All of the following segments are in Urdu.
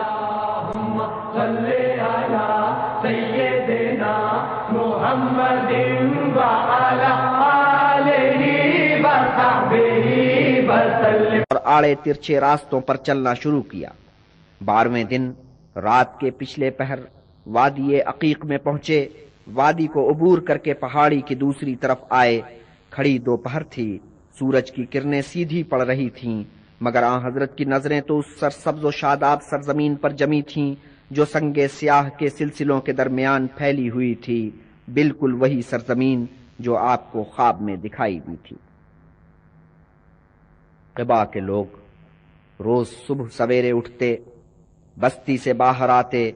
اللهم صل على سيدنا محمد وعلى آلہ وصحبہ وسلم۔ اور آڑے ترچھے راستوں پر چلنا شروع کیا۔ 12ویں دن رات کے پچھلے پہر وادی عقیق میں پہنچے۔ وادی کو عبور کر کے پہاڑی کی دوسری طرف آئے۔ کھڑی دوپہر تھی، سورج کی کرنیں سیدھی پڑ رہی تھیں، مگر آن حضرت کی نظریں تو اس سرسبز و شاداب سرزمین پر جمی تھیں جو سنگ سیاہ کے سلسلوں کے درمیان پھیلی ہوئی تھی، بالکل وہی سرزمین جو آپ کو خواب میں دکھائی دی تھی۔ قبا کے لوگ روز صبح سویرے اٹھتے، بستی سے باہر آتے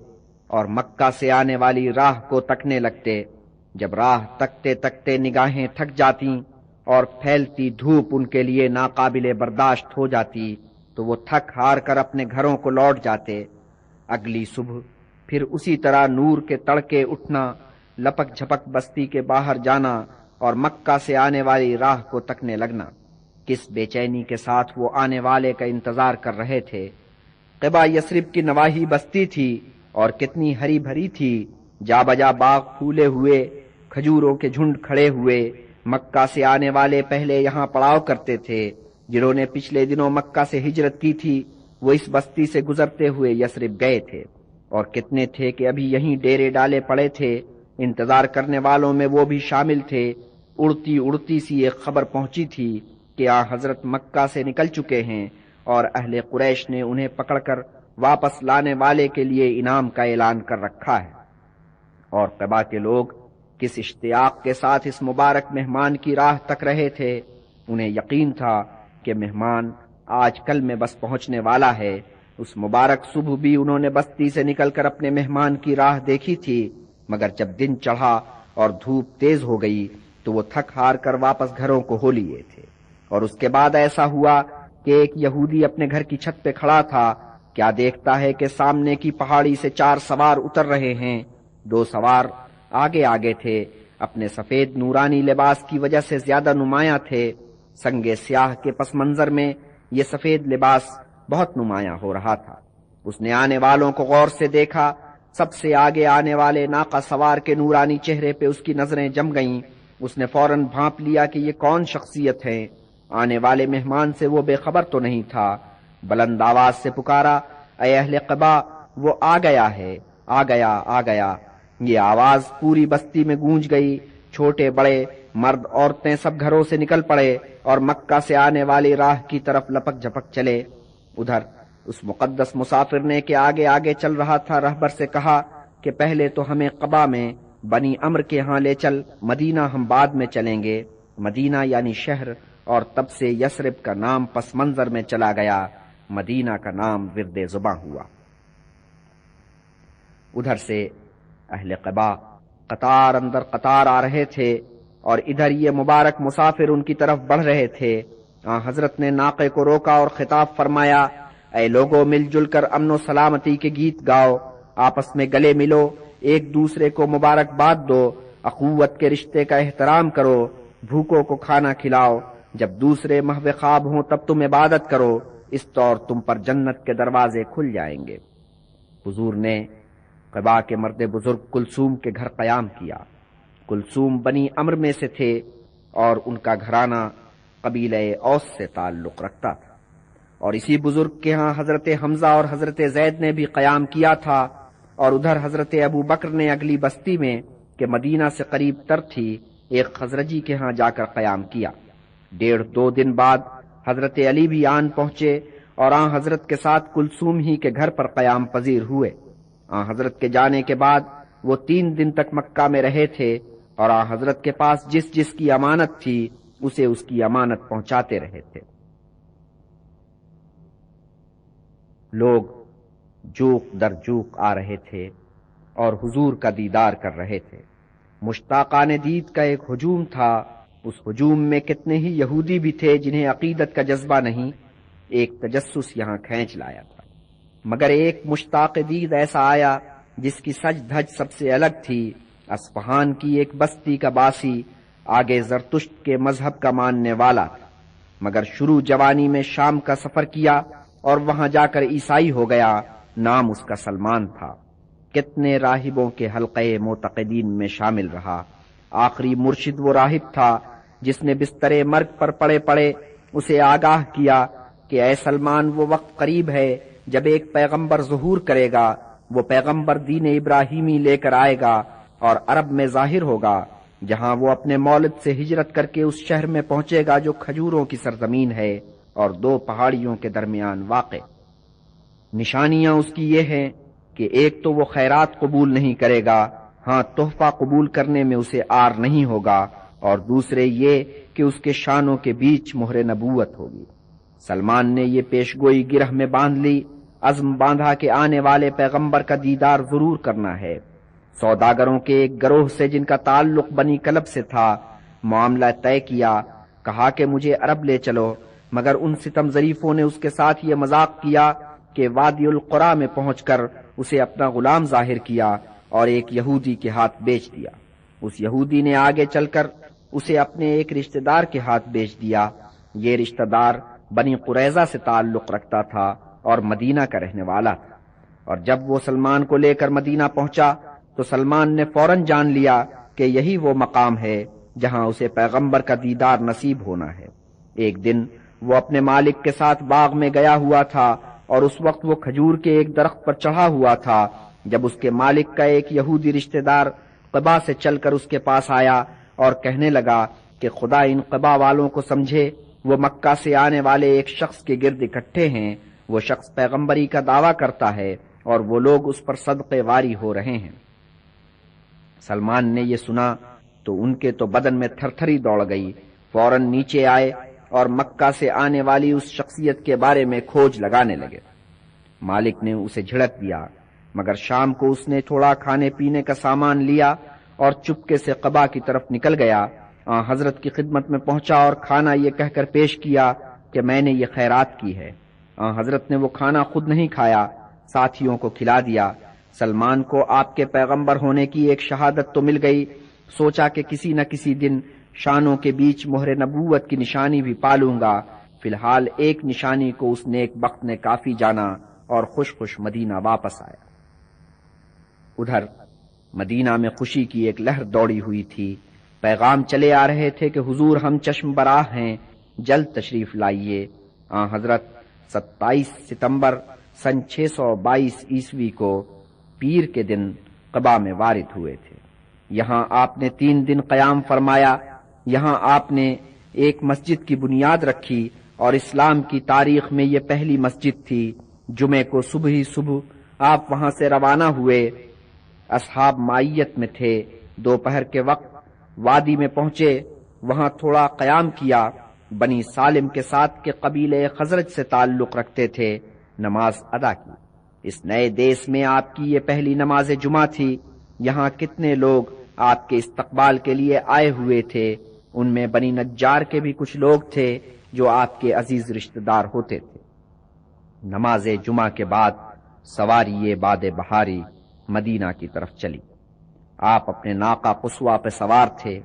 اور مکہ سے آنے والی راہ کو تکنے لگتے۔ جب راہ تکتے تکتے نگاہیں تھک جاتی اور پھیلتی دھوپ ان کے لیے ناقابل برداشت ہو جاتی تو وہ تھک ہار کر اپنے گھروں کو لوٹ جاتے۔ اگلی صبح پھر اسی طرح نور کے تڑکے اٹھنا، لپک جھپک بستی کے باہر جانا اور مکہ سے آنے والی راہ کو تکنے لگنا۔ کس بے چینی کے ساتھ وہ آنے والے کا انتظار کر رہے تھے۔ قبا یثرب کی نواحی بستی تھی اور کتنی ہری بھری تھی، جا بجا باغ پھولے ہوئے، کھجوروں کے جھنڈ کھڑے ہوئے۔ مکہ سے آنے والے پہلے یہاں پڑاؤ کرتے تھے۔ جنہوں نے پچھلے دنوں مکہ سے ہجرت کی تھی وہ اس بستی سے گزرتے ہوئے یثرب گئے تھے، اور کتنے تھے کہ ابھی یہیں ڈیرے ڈالے پڑے تھے۔ انتظار کرنے والوں میں وہ بھی شامل تھے۔ اڑتی اڑتی سی ایک خبر پہنچی تھی کہ حضرت مکہ سے نکل چکے ہیں اور اہل قریش نے انہیں پکڑ کر واپس لانے والے کے لیے انعام کا اعلان کر رکھا ہے۔ اور قبا کے لوگ کس اشتیاق کے ساتھ اس مبارک مہمان کی راہ تک رہے تھے۔ انہیں یقین تھا کہ مہمان آج کل میں بس پہنچنے والا ہے۔ اس مبارک صبح بھی انہوں نے بستی سے نکل کر اپنے مہمان کی راہ دیکھی تھی، مگر جب دن چڑھا اور دھوپ تیز ہو گئی تو وہ تھک ہار کر واپس گھروں کو ہو لیے تھے۔ اور اس کے بعد ایسا ہوا کہ ایک یہودی اپنے گھر کی چھت پہ کھڑا تھا، کیا دیکھتا ہے کہ سامنے کی پہاڑی سے 4 سوار اتر رہے ہیں۔ 2 سوار آگے آگے تھے، اپنے سفید نورانی لباس کی وجہ سے زیادہ نمایاں تھے۔ سنگ سیاہ کے پس منظر میں یہ سفید لباس بہت نمایاں ہو رہا تھا۔ اس نے آنے والوں کو غور سے دیکھا۔ سب سے آگے آنے والے ناقہ سوار کے نورانی چہرے پہ اس کی نظریں جم گئیں۔ اس نے فوراً بھانپ لیا کہ یہ کون شخصیت ہے۔ آنے والے مہمان سے وہ بے خبر تو نہیں تھا۔ بلند آواز سے پکارا، اے اہل قبا، وہ آ گیا ہے، آ گیا، آ گیا۔ یہ آواز پوری بستی میں گونج گئی۔ چھوٹے بڑے، مرد عورتیں سب گھروں سے نکل پڑے اور مکہ سے آنے والی راہ کی طرف لپک جھپک چلے۔ ادھر اس مقدس مسافر نے کہ آگے آگے چل رہا تھا، رہبر سے کہا کہ پہلے تو ہمیں قبا میں بنی عمر کے ہاں لے چل، مدینہ ہم بعد میں چلیں گے۔ مدینہ یعنی شہر، اور تب سے یثرب کا نام پس منظر میں چلا گیا، مدینہ کا نام ورد زباں ہوا۔ ادھر سے اہل قبا قطار اندر قطار آ رہے تھے اور ادھر یہ مبارک مسافر ان کی طرف بڑھ رہے تھے۔ حضرت نے ناقے کو روکا اور خطاب فرمایا، اے لوگو، مل جل کر امن و سلامتی کے گیت گاؤ، آپس میں گلے ملو، ایک دوسرے کو مبارکباد دو، اخوت کے رشتے کا احترام کرو، بھوکوں کو کھانا کھلاؤ، جب دوسرے محو خواب ہوں تب تم عبادت کرو، اس طور تم پر جنت کے دروازے کھل جائیں گے۔ حضور نے قبا کے مرد بزرگ کلثوم کے گھر قیام کیا۔ کلثوم بنی عمر میں سے تھے اور ان کا گھرانہ قبیلہ اوس سے تعلق رکھتا تھا، اور اسی بزرگ کے ہاں حضرت حمزہ اور حضرت زید نے بھی قیام کیا تھا۔ اور ادھر حضرت ابو بکر نے اگلی بستی میں کہ مدینہ سے قریب تر تھی ایک خزرجی کے ہاں جا کر قیام کیا۔ 1.5-2 دن بعد حضرت علی بھی آن پہنچے اور حضرت کے ساتھ کلثوم ہی کے گھر پر قیام پذیر ہوئے۔ حضرت کے جانے کے بعد وہ 3 دن تک مکہ میں رہے تھے اور حضرت کے پاس جس جس کی امانت تھی اسے اس کی امانت پہنچاتے رہے تھے۔ لوگ جوق در جوق آ رہے تھے اور حضور کا دیدار کر رہے تھے۔ مشتاقان دید کا ایک ہجوم تھا۔ اس ہجوم میں کتنے ہی یہودی بھی تھے جنہیں عقیدت کا جذبہ نہیں، ایک تجسس یہاں کھینچ لایا تھا۔ مگر ایک مشتاق دید ایسا آیا جس کی سج دھج سب سے الگ تھی۔ اصفہان کی ایک بستی کا باسی، آگے زرتشت کے مذہب کا ماننے والا تھا، مگر شروع جوانی میں شام کا سفر کیا اور وہاں جا کر عیسائی ہو گیا۔ نام اس کا سلمان تھا۔ کتنے راہبوں کے حلقے معتقدین میں شامل رہا۔ آخری مرشد وہ راہب تھا جس نے بستر مرگ پر پڑے پڑے اسے آگاہ کیا کہ اے سلمان، وہ وقت قریب ہے جب ایک پیغمبر ظہور کرے گا۔ وہ پیغمبر دین ابراہیمی لے کر آئے گا اور عرب میں ظاہر ہوگا، جہاں وہ اپنے مولد سے ہجرت کر کے اس شہر میں پہنچے گا جو کھجوروں کی سرزمین ہے اور دو پہاڑیوں کے درمیان واقع۔ نشانیاں اس کی یہ ہیں کہ ایک تو وہ خیرات قبول نہیں کرے گا، ہاں تحفہ قبول کرنے میں اسے آر نہیں ہوگا، اور دوسرے یہ کہ اس کے شانوں کے بیچ مہر نبوت ہوگی۔ سلمان نے یہ پیشگوئی گرہ میں باندھ لی، عزم باندھا کہ آنے والے پیغمبر کا دیدار ضرور کرنا ہے۔ سوداگروں کے ایک گروہ سے جن کا تعلق بنی کلب سے تھا معاملہ طے کیا، کہا کہ مجھے عرب لے چلو، مگر ان ستم ظریفوں نے اس کے ساتھ یہ مذاق کیا کہ وادی القرا میں پہنچ کر اسے اپنا غلام ظاہر کیا اور ایک یہودی کے ہاتھ بیچ دیا۔ اس یہودی نے آگے چل کر اسے اپنے ایک رشتہ دار کے ہاتھ بیچ دیا۔ یہ رشتہ دار بنی قریظہ سے تعلق رکھتا تھا اور مدینہ کا رہنے والا تھا، اور جب وہ سلمان کو لے کر مدینہ پہنچا تو سلمان نے فوراً جان لیا کہ یہی وہ مقام ہے جہاں اسے پیغمبر کا دیدار نصیب ہونا ہے۔ ایک دن وہ اپنے مالک کے ساتھ باغ میں گیا ہوا تھا اور اس وقت وہ کھجور کے ایک درخت پر چڑھا ہوا تھا جب اس کے مالک کا ایک یہودی رشتہ دار قبا سے چل کر اس کے پاس آیا اور کہنے لگا کہ خدا ان قبا والوں کو سمجھے، وہ مکہ سے آنے والے ایک شخص کے گرد اکٹھے ہیں، وہ شخص پیغمبری کا دعویٰ کرتا ہے اور وہ لوگ اس پر صدقے واری ہو رہے ہیں۔ سلمان نے یہ سنا تو ان کے تو بدن میں تھر تھری دوڑ گئی، فوراً نیچے آئے اور مکہ سے آنے والی اس شخصیت کے بارے میں کھوج لگانے لگے۔ مالک نے اسے جھڑک دیا، مگر شام کو اس نے تھوڑا کھانے پینے کا سامان لیا اور چپکے سے قبا کی طرف نکل گیا۔ حضرت کی خدمت میں پہنچا اور کھانا یہ کہہ کر پیش کیا کہ میں نے یہ خیرات کی ہے۔ حضرت نے وہ کھانا خود نہیں کھایا، ساتھیوں کو کھلا دیا۔ سلمان کو آپ کے پیغمبر ہونے کی ایک شہادت تو مل گئی، سوچا کہ کسی نہ کسی دن شانوں کے بیچ مہر نبوت کی نشانی بھی پالوں گا۔ فی الحال ایک نشانی کو اس نیک بخت نے کافی جانا اور خوش خوش مدینہ واپس آیا۔ ادھر مدینہ میں خوشی کی ایک لہر دوڑی ہوئی تھی، پیغام چلے آ رہے تھے کہ حضور ہم چشم براہ ہیں، جلد تشریف لائیے۔ حضرت 27 ستمبر سن 622 عیسوی کو پیر کے دن قبا میں وارد ہوئے تھے۔ یہاں آپ نے 3 دن قیام فرمایا۔ یہاں آپ نے ایک مسجد کی بنیاد رکھی اور اسلام کی تاریخ میں یہ پہلی مسجد تھی۔ جمعے کو صبح ہی صبح آپ وہاں سے روانہ ہوئے، اصحاب معیت میں تھے۔ دوپہر کے وقت وادی میں پہنچے، وہاں تھوڑا قیام کیا۔ بنی سالم کے ساتھ کے قبیلے خزرج سے تعلق رکھتے تھے، نماز ادا کی۔ اس نئے دیس میں آپ کی یہ پہلی نماز جمعہ تھی۔ یہاں کتنے لوگ آپ کے استقبال کے لیے آئے ہوئے تھے، ان میں بنی نجار کے بھی کچھ لوگ تھے جو آپ کے عزیز رشتہ دار ہوتے تھے۔ نماز جمعہ کے بعد سواری باد بہاری مدینہ کی طرف چلی۔ آپ اپنے ناقہ قصوہ پہ سوار تھے،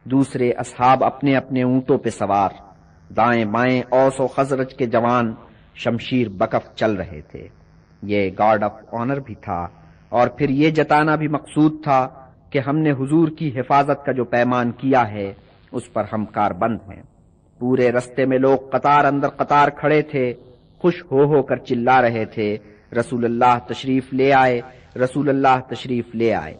دوسرے اصحاب اپنے اپنے اونٹوں پہ سوار۔ دائیں بائیں اوس و خزرج کے جوان شمشیر بکف چل رہے تھے۔ یہ گارڈ آف آنر بھی تھا، اور پھر یہ جتانا بھی مقصود تھا کہ ہم نے حضور کی حفاظت کا جو پیمان کیا ہے اس پر ہم کاربند ہیں۔ پورے رستے میں لوگ قطار اندر قطار کھڑے تھے، خوش ہو کر چلا رہے تھے، رسول اللہ تشریف لے آئے، رسول اللہ تشریف لے آئے۔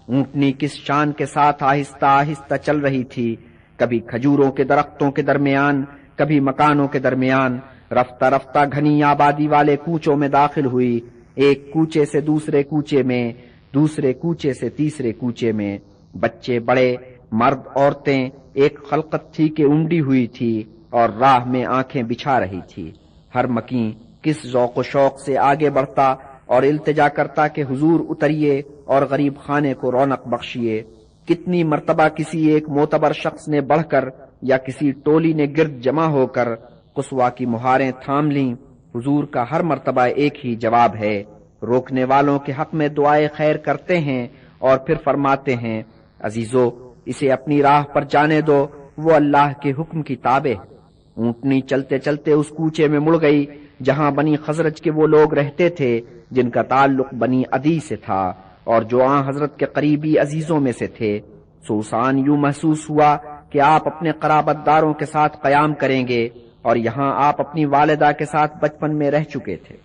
اونٹنی کس شان کے ساتھ آہستہ آہستہ چل رہی تھی، کبھی کھجوروں کے درختوں کے درمیان، کبھی مکانوں کے درمیان، رفتہ رفتہ گھنی آبادی والے کوچوں میں داخل ہوئی، ایک کوچے سے دوسرے کوچے میں، دوسرے کوچے سے تیسرے کوچے میں۔ بچے بڑے، مرد عورتیں، ایک خلقت تھی کہ انڈی ہوئی تھی اور راہ میں آنکھیں بچھا رہی تھی۔ ہر مکین کس ذوق و شوق سے آگے بڑھتا اور التجا کرتا کہ حضور اتریے اور غریب خانے کو رونق بخشیے۔ کتنی مرتبہ کسی ایک معتبر شخص نے بڑھ کر یا کسی ٹولی نے گرد جمع ہو کر قصوہ کی مہاریں تھام لیں۔ حضور کا ہر مرتبہ ایک ہی جواب ہے، روکنے والوں کے حق میں دعائے خیر کرتے ہیں اور پھر فرماتے ہیں، عزیزو اسے اپنی راہ پر جانے دو، وہ اللہ کے حکم کی تابع ہے۔ اونٹنی چلتے چلتے اس کوچے میں مڑ گئی جہاں بنی خزرج کے وہ لوگ رہتے تھے جن کا تعلق بنی عدی سے تھا اور جو آن حضرت کے قریبی عزیزوں میں سے تھے۔ سو اس آن یوں محسوس ہوا کہ آپ اپنے قرابت داروں کے ساتھ قیام کریں گے، اور یہاں آپ اپنی والدہ کے ساتھ بچپن میں رہ چکے تھے۔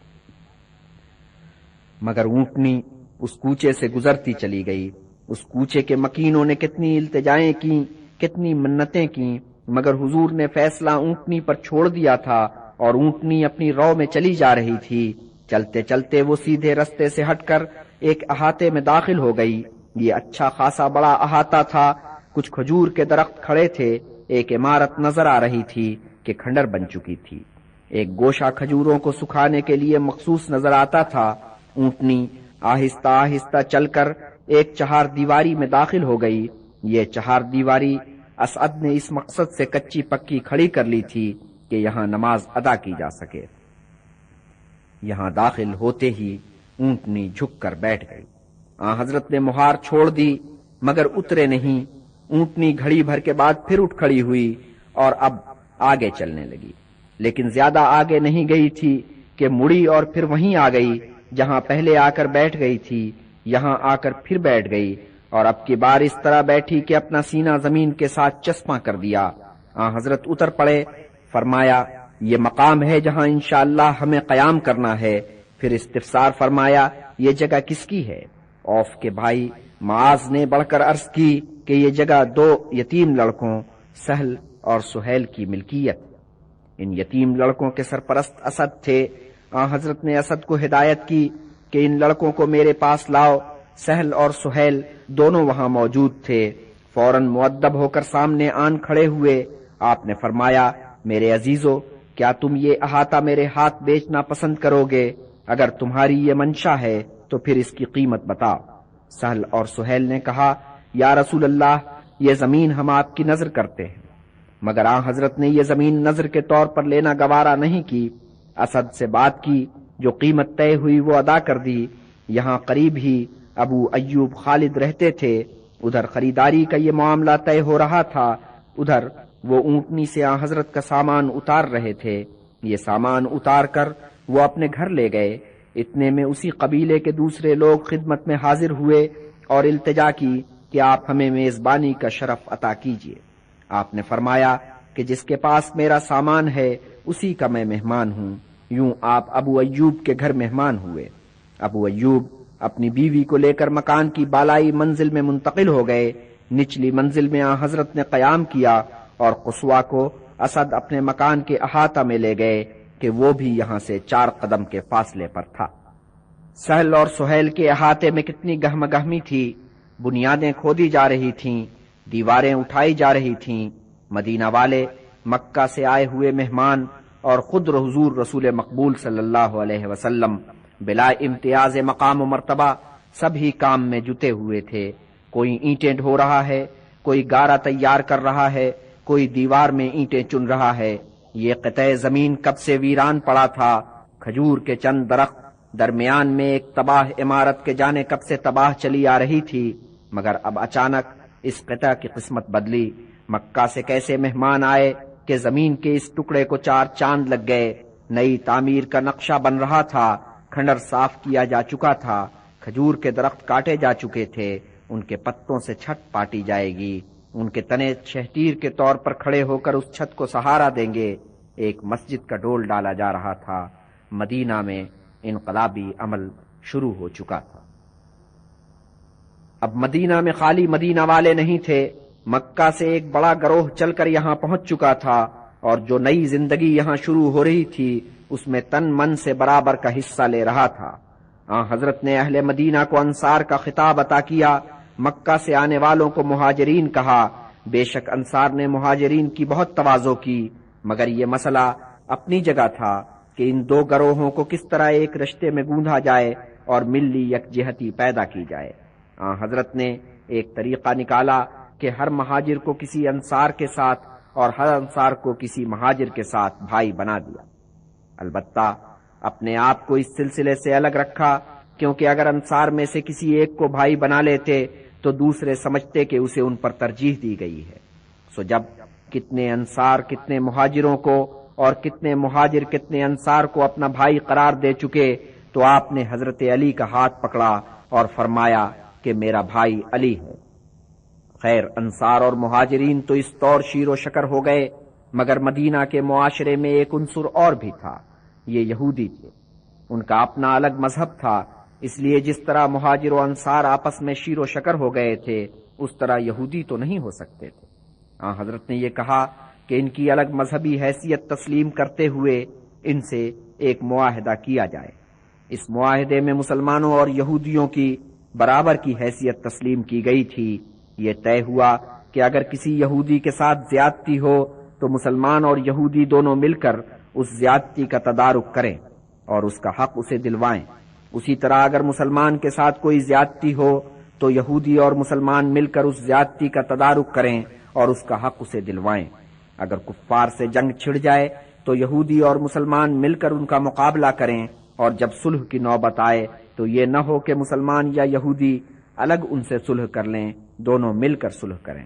مگر اونٹنی اس کوچے سے گزرتی چلی گئی۔ اس کوچے کے مکینوں نے کتنی التجائیں کی، کتنی منتیں کی، مگر حضور نے فیصلہ اونٹنی پر چھوڑ دیا تھا، اور اونٹنی اپنی رو میں چلی جا رہی تھی۔ چلتے چلتے وہ سیدھے رستے سے ہٹ کر ایک احاطے میں داخل ہو گئی۔ یہ اچھا خاصا بڑا احاطہ تھا، کچھ کھجور کے درخت کھڑے تھے، ایک عمارت نظر آ رہی تھی کہ کھنڈر بن چکی تھی، ایک گوشہ کھجوروں کو سکھانے کے لیے مخصوص نظر آتا تھا۔ اونٹنی آہستہ آہستہ چل کر ایک چہار دیواری میں داخل ہو گئی۔ یہ چہار دیواری اسعد نے اس مقصد سے کچی پکی کھڑی کر لی تھی کہ یہاں نماز ادا کی جا سکے۔ یہاں داخل ہوتے ہی اونٹنی جھک کر بیٹھ گئی۔ حضرت نے مہار چھوڑ دی مگر اترے نہیں۔ اونٹنی گھڑی بھر کے بعد پھر اٹھ کھڑی ہوئی اور اب آگے چلنے لگی، لیکن زیادہ آگے نہیں گئی تھی کہ مڑی اور پھر وہیں آ گئی جہاں پہلے آ کر بیٹھ گئی تھی۔ یہاں آ کر پھر بیٹھ گئی اور اب کی بار اس طرح بیٹھی کہ اپنا سینہ زمین کے ساتھ چسپاں کر دیا۔ حضرت اتر پڑے، فرمایا یہ مقام ہے جہاں انشاءاللہ ہمیں قیام کرنا ہے۔ پھر استفسار فرمایا یہ جگہ کس کی ہے؟ اوف کے بھائی معاذ نے بڑھ کر عرض کی کہ یہ جگہ دو یتیم لڑکوں سہل اور سہیل کی ملکیت۔ ان یتیم لڑکوں کے سرپرست اسد تھے۔ حضرت نے اسد کو ہدایت کی کہ ان لڑکوں کو میرے پاس لاؤ۔ سہل اور سہیل دونوں وہاں موجود تھے، فوراً مؤدب ہو کر سامنے آن کھڑے ہوئے۔ آپ نے فرمایا میرے عزیزو، کیا تم یہ احاطہ میرے ہاتھ بیچنا پسند کرو گے؟ اگر تمہاری یہ منشا ہے تو پھر اس کی قیمت بتاؤ۔ سہل اور سہیل نے کہا یا رسول اللہ، یہ زمین ہم آپ کی نظر کرتے ہیں، مگر حضرت نے یہ زمین نظر کے طور پر لینا گوارا نہیں کی۔ اسد سے بات کی، جو قیمت طے ہوئی وہ ادا کر دی۔ یہاں قریب ہی ابو ایوب خالد رہتے تھے، ادھر خریداری کا یہ معاملہ طے ہو رہا تھا، ادھر وہ اونٹنی سے حضرت کا سامان اتار رہے تھے۔ یہ سامان اتار کر وہ اپنے گھر لے گئے۔ اتنے میں اسی قبیلے کے دوسرے لوگ خدمت میں حاضر ہوئے اور التجا کی کہ آپ ہمیں میزبانی کا شرف عطا کیجیے۔ آپ نے فرمایا کہ جس کے پاس میرا سامان ہے اسی کا میں مہمان ہوں۔ یوں آپ ابو ایوب کے گھر مہمان ہوئے۔ ابو ایوب اپنی بیوی کو لے کر مکان کی بالائی منزل میں منتقل ہو گئے۔ نچلی منزل میں حضرت نے قیام کیا اور قصوہ کو اسد اپنے مکان کے احاطہ میں لے گئے کہ وہ بھی یہاں سے 4 قدم کے فاصلے پر تھا۔ سہل اور سہیل کے احاطے میں کتنی گہم گہمی تھی، بنیادیں کھودی جا رہی تھیں، دیواریں اٹھائی جا رہی تھیں۔ مدینہ والے، مکہ سے آئے ہوئے مہمان اور خود حضور رسول مقبول صلی اللہ علیہ وسلم بلا امتیاز مقام و مرتبہ سب ہی کام میں جتے ہوئے تھے۔ کوئی اینٹیں ڈھو رہا ہے، کوئی گارا تیار کر رہا ہے، کوئی دیوار میں اینٹیں چن رہا ہے۔ یہ قطع زمین کب سے ویران پڑا تھا، کھجور کے چند درخت درمیان میں ایک تباہ عمارت کے جانے کب سے تباہ چلی آ رہی تھی، مگر اب اچانک اس قطع کی قسمت بدلی۔ مکہ سے کیسے مہمان آئے کہ زمین کے اس ٹکڑے کو 4 چاند لگ گئے۔ نئی تعمیر کا نقشہ بن رہا تھا، کھنڈر صاف کیا جا چکا تھا، کھجور کے درخت کاٹے جا چکے تھے، ان کے پتوں سے چھت پاٹی جائے گی، ان کے تنے شہتیر کے طور پر کھڑے ہو کر اس چھت کو سہارا دیں گے۔ ایک مسجد کا ڈول ڈالا جا رہا تھا۔ مدینہ میں انقلابی عمل شروع ہو چکا تھا۔ اب مدینہ میں خالی مدینہ والے نہیں تھے، مکہ سے ایک بڑا گروہ چل کر یہاں پہنچ چکا تھا، اور جو نئی زندگی یہاں شروع ہو رہی تھی اس میں تن من سے برابر کا حصہ لے رہا تھا۔ حضرت نے اہل مدینہ کو انصار کا خطاب عطا کیا، مکہ سے آنے والوں کو مہاجرین کہا۔ بے شک انصار نے مہاجرین کی بہت تواضع کی، مگر یہ مسئلہ اپنی جگہ تھا کہ ان 2 گروہوں کو کس طرح ایک رشتے میں گوندھا جائے اور ملی یکجہتی پیدا کی جائے۔ حضرت نے ایک طریقہ نکالا کہ ہر مہاجر کو کسی انصار کے ساتھ اور ہر انصار کو کسی مہاجر کے ساتھ بھائی بنا دیا۔ البتہ اپنے آپ کو اس سلسلے سے الگ رکھا، کیونکہ اگر انصار میں سے کسی ایک کو بھائی بنا لیتے تو دوسرے سمجھتے کہ اسے ان پر ترجیح دی گئی ہے۔ سو جب کتنے انصار کتنے مہاجروں کو اور کتنے مہاجر کتنے انصار کو اپنا بھائی قرار دے چکے، تو آپ نے حضرت علی کا ہاتھ پکڑا اور فرمایا کہ میرا بھائی علی ہے۔ خیر، انصار اور مہاجرین تو اس طور شیر و شکر ہو گئے، مگر مدینہ کے معاشرے میں ایک عنصر اور بھی تھا، یہ یہودی تھے۔ ان کا اپنا الگ مذہب تھا، اس لیے جس طرح مہاجر و انصار آپس میں شیر و شکر ہو گئے تھے، اس طرح یہودی تو نہیں ہو سکتے تھے۔ حضرت نے یہ کہا کہ ان کی الگ مذہبی حیثیت تسلیم کرتے ہوئے ان سے ایک معاہدہ کیا جائے۔ اس معاہدے میں مسلمانوں اور یہودیوں کی برابر کی حیثیت تسلیم کی گئی تھی۔ یہ طے ہوا کہ اگر کسی یہودی کے ساتھ زیادتی ہو تو مسلمان اور یہودی دونوں مل کر اس زیادتی کا تدارک کریں اور اس کا حق اسے دلوائیں۔ اسی طرح اگر مسلمان کے ساتھ کوئی زیادتی ہو تو یہودی اور مسلمان مل کر اس زیادتی کا تدارک کریں اور اس کا حق اسے دلوائیں۔ اگر کفار سے جنگ چھڑ جائے تو یہودی اور مسلمان مل کر ان کا مقابلہ کریں، اور جب صلح کی نوبت آئے تو یہ نہ ہو کہ مسلمان یا یہودی الگ ان سے صلح کر لیں، دونوں مل کر صلح کریں۔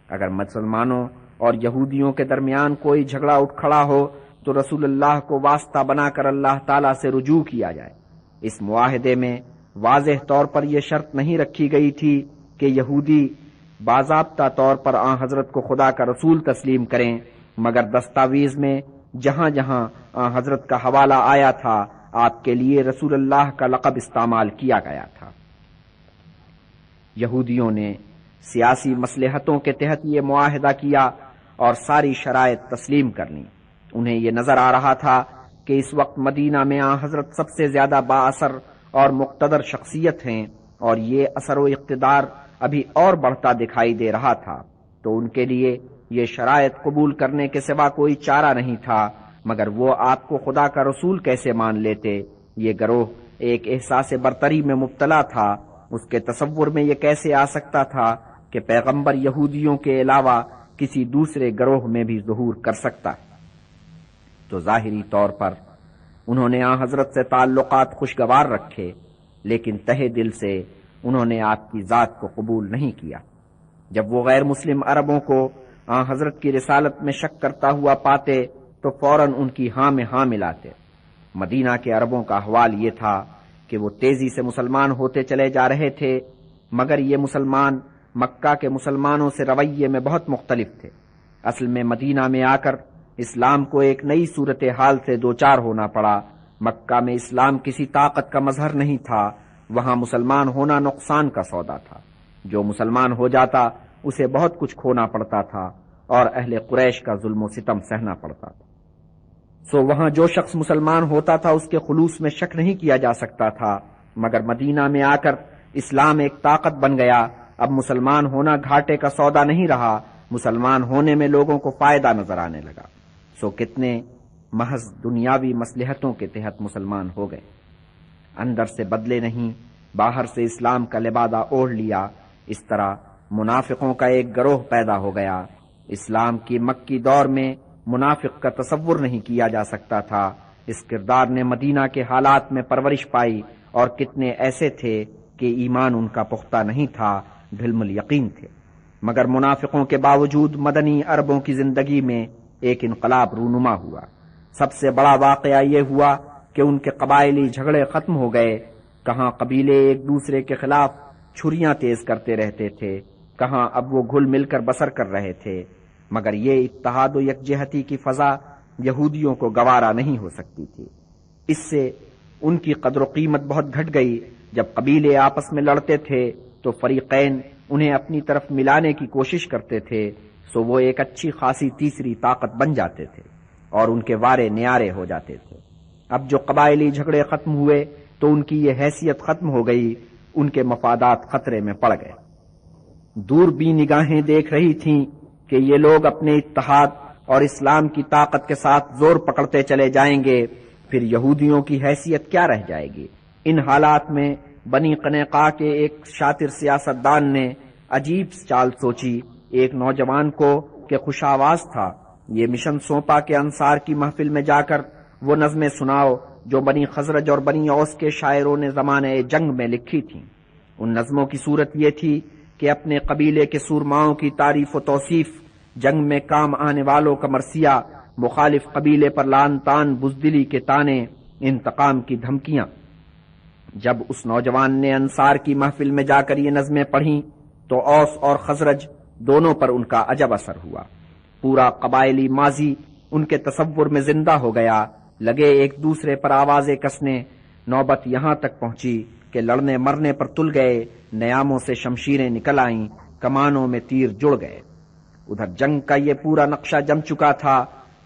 اگر مسلمانوں اور یہودیوں کے درمیان کوئی جھگڑا اٹھ کھڑا ہو تو رسول اللہ کو واسطہ بنا کر اللہ تعالیٰ سے رجوع کیا جائے۔ اس معاہدے میں واضح طور پر یہ شرط نہیں رکھی گئی تھی کہ یہودی باضابطہ طور پر آن حضرت کو خدا کا رسول تسلیم کریں، مگر دستاویز میں جہاں جہاں آن حضرت کا حوالہ آیا تھا آپ کے لیے رسول اللہ کا لقب استعمال کیا گیا تھا۔ یہودیوں نے سیاسی مصلحتوں کے تحت یہ معاہدہ کیا اور ساری شرائط تسلیم کر لیں۔ انہیں یہ نظر آ رہا تھا کہ اس وقت مدینہ میں آن حضرت سب سے زیادہ با اثر اور مقتدر شخصیت ہیں، اور یہ اثر و اقتدار ابھی اور بڑھتا دکھائی دے رہا تھا، تو ان کے لیے یہ شرائط قبول کرنے کے سوا کوئی چارہ نہیں تھا، مگر وہ آپ کو خدا کا رسول کیسے مان لیتے؟ یہ گروہ ایک احساس برتری میں مبتلا تھا، اس کے تصور میں یہ کیسے آ سکتا تھا کہ پیغمبر یہودیوں کے علاوہ کسی دوسرے گروہ میں بھی ظہور کر سکتا؟ تو ظاہری طور پر انہوں نے آن حضرت سے تعلقات خوشگوار رکھے، لیکن تہہ دل سے انہوں نے آپ کی ذات کو قبول نہیں کیا۔ جب وہ غیر مسلم عربوں کو آن حضرت کی رسالت میں شک کرتا ہوا پاتے تو فوراً ان کی ہاں میں ہاں ملاتے۔ مدینہ کے عربوں کا حوال یہ تھا کہ وہ تیزی سے مسلمان ہوتے چلے جا رہے تھے، مگر یہ مسلمان مکہ کے مسلمانوں سے رویے میں بہت مختلف تھے۔ اصل میں مدینہ میں آ کر اسلام کو ایک نئی صورتحال سے دوچار ہونا پڑا۔ مکہ میں اسلام کسی طاقت کا مظہر نہیں تھا، وہاں مسلمان ہونا نقصان کا سودا تھا۔ جو مسلمان ہو جاتا اسے بہت کچھ کھونا پڑتا تھا اور اہل قریش کا ظلم و ستم سہنا پڑتا تھا۔ سو وہاں جو شخص مسلمان ہوتا تھا اس کے خلوص میں شک نہیں کیا جا سکتا تھا، مگر مدینہ میں آ کر اسلام ایک طاقت بن گیا۔ اب مسلمان ہونا گھاٹے کا سودا نہیں رہا، مسلمان ہونے میں لوگوں کو فائدہ نظر آنے لگا۔ سو کتنے محض دنیاوی مصلحتوں کے تحت مسلمان ہو گئے، اندر سے بدلے نہیں، باہر سے اسلام کا لبادہ اوڑھ لیا۔ اس طرح منافقوں کا ایک گروہ پیدا ہو گیا۔ اسلام کی مکی دور میں منافق کا تصور نہیں کیا جا سکتا تھا۔ اس کردار نے مدینہ کے حالات میں پرورش پائی، اور کتنے ایسے تھے کہ ایمان ان کا پختہ نہیں تھا، ڈھلم الیقین تھے، مگر منافقوں کے باوجود مدنی عربوں کی زندگی میں ایک انقلاب رونما ہوا۔ سب سے بڑا واقعہ یہ ہوا کہ ان کے قبائلی جھگڑے ختم ہو گئے۔ کہاں قبیلے ایک دوسرے کے خلاف چھریاں تیز کرتے رہتے تھے، کہاں اب وہ گھل مل کر بسر کر رہے تھے، مگر یہ اتحاد و یکجہتی کی فضا یہودیوں کو گوارا نہیں ہو سکتی تھی۔ اس سے ان کی قدر و قیمت بہت گھٹ گئی۔ جب قبیلے آپس میں لڑتے تھے تو فریقین انہیں اپنی طرف ملانے کی کوشش کرتے تھے، سو وہ ایک اچھی خاصی تیسری طاقت بن جاتے تھے اور ان کے وارے نیارے ہو جاتے تھے۔ اب جو قبائلی جھگڑے ختم ہوئے تو ان کی یہ حیثیت ختم ہو گئی، ان کے مفادات خطرے میں پڑ گئے۔ دور بھی نگاہیں دیکھ رہی تھیں کہ یہ لوگ اپنے اتحاد اور اسلام کی طاقت کے ساتھ زور پکڑتے چلے جائیں گے، پھر یہودیوں کی حیثیت کیا رہ جائے گی۔ ان حالات میں بنی قنیقاع کے ایک شاطر سیاستدان نے عجیب چال سوچی۔ ایک نوجوان کو کہ خوش آواز تھا، یہ مشن سونپا کہ انصار کی محفل میں جا کر وہ نظمیں سناؤ جو بنی خزرج اور بنی اوس کے شاعروں نے زمانے جنگ میں لکھی تھیں۔ ان نظموں کی صورت یہ تھی کہ اپنے قبیلے کے سورماؤں کی تعریف و توصیف، جنگ میں کام آنے والوں کا مرثیہ، مخالف قبیلے پر لان تان، بزدلی کے تانے، انتقام کی دھمکیاں۔ جب اس نوجوان نے انصار کی محفل میں جا کر یہ نظمیں پڑھیں تو اوس اور خزرج دونوں پر ان کا عجب اثر ہوا۔ پورا قبائلی ماضی ان کے تصور میں زندہ ہو گیا، لگے ایک دوسرے پر آوازیں کسنے۔ نوبت یہاں تک پہنچی کہ لڑنے مرنے پر تل گئے، نیاموں سے شمشیریں نکل آئیں، کمانوں میں تیر جڑ گئے۔ ادھر جنگ کا یہ پورا نقشہ جم چکا تھا۔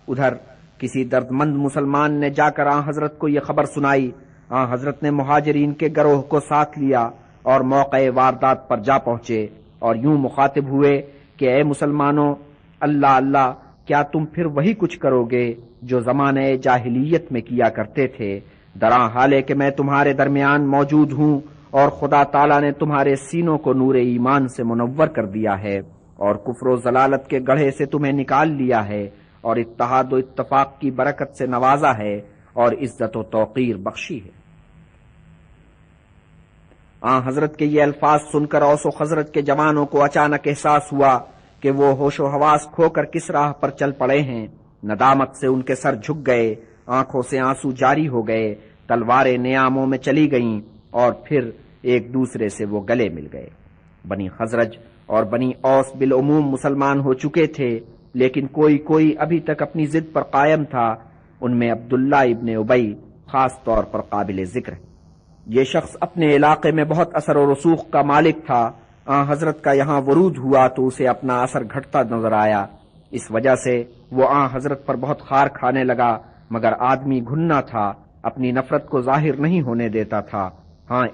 ادھر کسی درد مند مسلمان نے جا کر آن حضرت کو یہ خبر سنائی۔ آن حضرت نے مہاجرین کے گروہ کو ساتھ لیا اور موقع واردات پر جا پہنچے اور یوں مخاطب ہوئے کہ اے مسلمانوں، اللہ اللہ، کیا تم پھر وہی کچھ کرو گے جو زمانہ جاہلیت میں کیا کرتے تھے؟ دراں حال ہے کہ میں تمہارے درمیان موجود ہوں اور خدا تعالیٰ نے تمہارے سینوں کو نور ایمان سے منور کر دیا ہے اور کفر و ضلالت کے گڑھے سے تمہیں نکال لیا ہے اور اتحاد و اتفاق کی برکت سے نوازا ہے اور عزت و توقیر بخشی ہے۔ حضرت کے یہ الفاظ سن کر اوس و خزرج کے جوانوں کو اچانک احساس ہوا کہ وہ ہوش و حواس کھو کر کس راہ پر چل پڑے ہیں۔ ندامت سے ان کے سر جھک گئے، آنکھوں سے آنسو جاری ہو گئے، تلواریں نیاموں میں چلی گئیں اور پھر ایک دوسرے سے وہ گلے مل گئے۔ بنی خزرج اور بنی اوس بالعموم مسلمان ہو چکے تھے، لیکن کوئی ابھی تک اپنی ضد پر قائم تھا۔ ان میں عبداللہ ابن ابی خاص طور پر قابل ذکر ہے۔ یہ شخص اپنے علاقے میں بہت اثر و رسوخ کا مالک تھا۔ حضرت کا یہاں ورود ہوا تو اسے اپنا اثر گھٹتا نظر آیا۔ اس وجہ سے وہ حضرت پر بہت خار کھانے لگا، مگر آدمی گھننا تھا، اپنی نفرت کو ظاہر نہیں ہونے دیتا تھا۔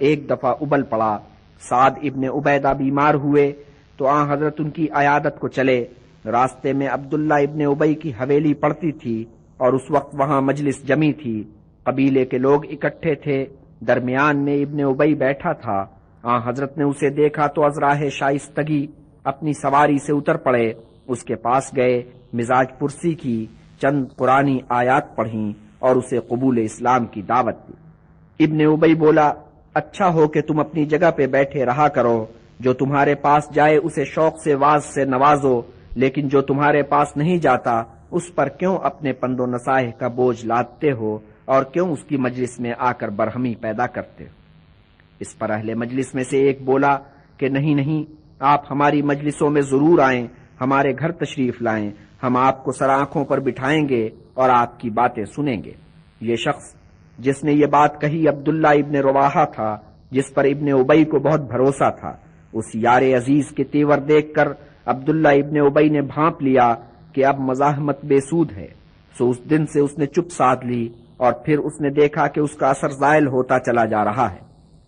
ایک دفعہ ابل پڑا، سعد ابن عبیدہ بیمار ہوئے تو حضرت ان کی عیادت کو چلے۔ راستے میں عبداللہ ابن ابی کی حویلی پڑتی تھی اور اس وقت وہاں مجلس جمی تھی، قبیلے کے لوگ اکٹھے تھے، درمیان میں ابن ابی بیٹھا تھا۔ حضرت نے اسے دیکھا تو از راہ شائستگی اپنی سواری سے اتر پڑے، اس کے پاس گئے، مزاج پرسی کی، چند قرآنی آیات پڑھیں اور اسے قبول اسلام کی دعوت دی۔ ابن ابی بولا، اچھا ہو کہ تم اپنی جگہ پہ بیٹھے رہا کرو، جو تمہارے پاس جائے اسے شوق سے واز سے نوازو، لیکن جو تمہارے پاس نہیں جاتا اس پر کیوں اپنے پند و نصائح کا بوجھ لادتے ہو اور کیوں اس کی مجلس میں آ کر برہمی پیدا کرتے ہو؟ اس پر اہل مجلس میں سے ایک بولا کہ نہیں، آپ ہماری مجلسوں میں ضرور آئیں، ہمارے گھر تشریف لائیں، ہم آپ کو سر آنکھوں پر بٹھائیں گے اور آپ کی باتیں سنیں گے۔ یہ شخص جس نے یہ بات کہی عبداللہ ابن رواحہ تھا، جس پر ابن ابی کو بہت بھروسہ تھا۔ اس یار عزیز کے تیور دیکھ کر عبداللہ ابن ابی نے بھانپ لیا کہ اب مزاحمت بے سود ہے، سو اس دن سے اس نے چپ سادھ لی اور پھر اس نے دیکھا کہ اس کا اثر زائل ہوتا چلا جا رہا ہے،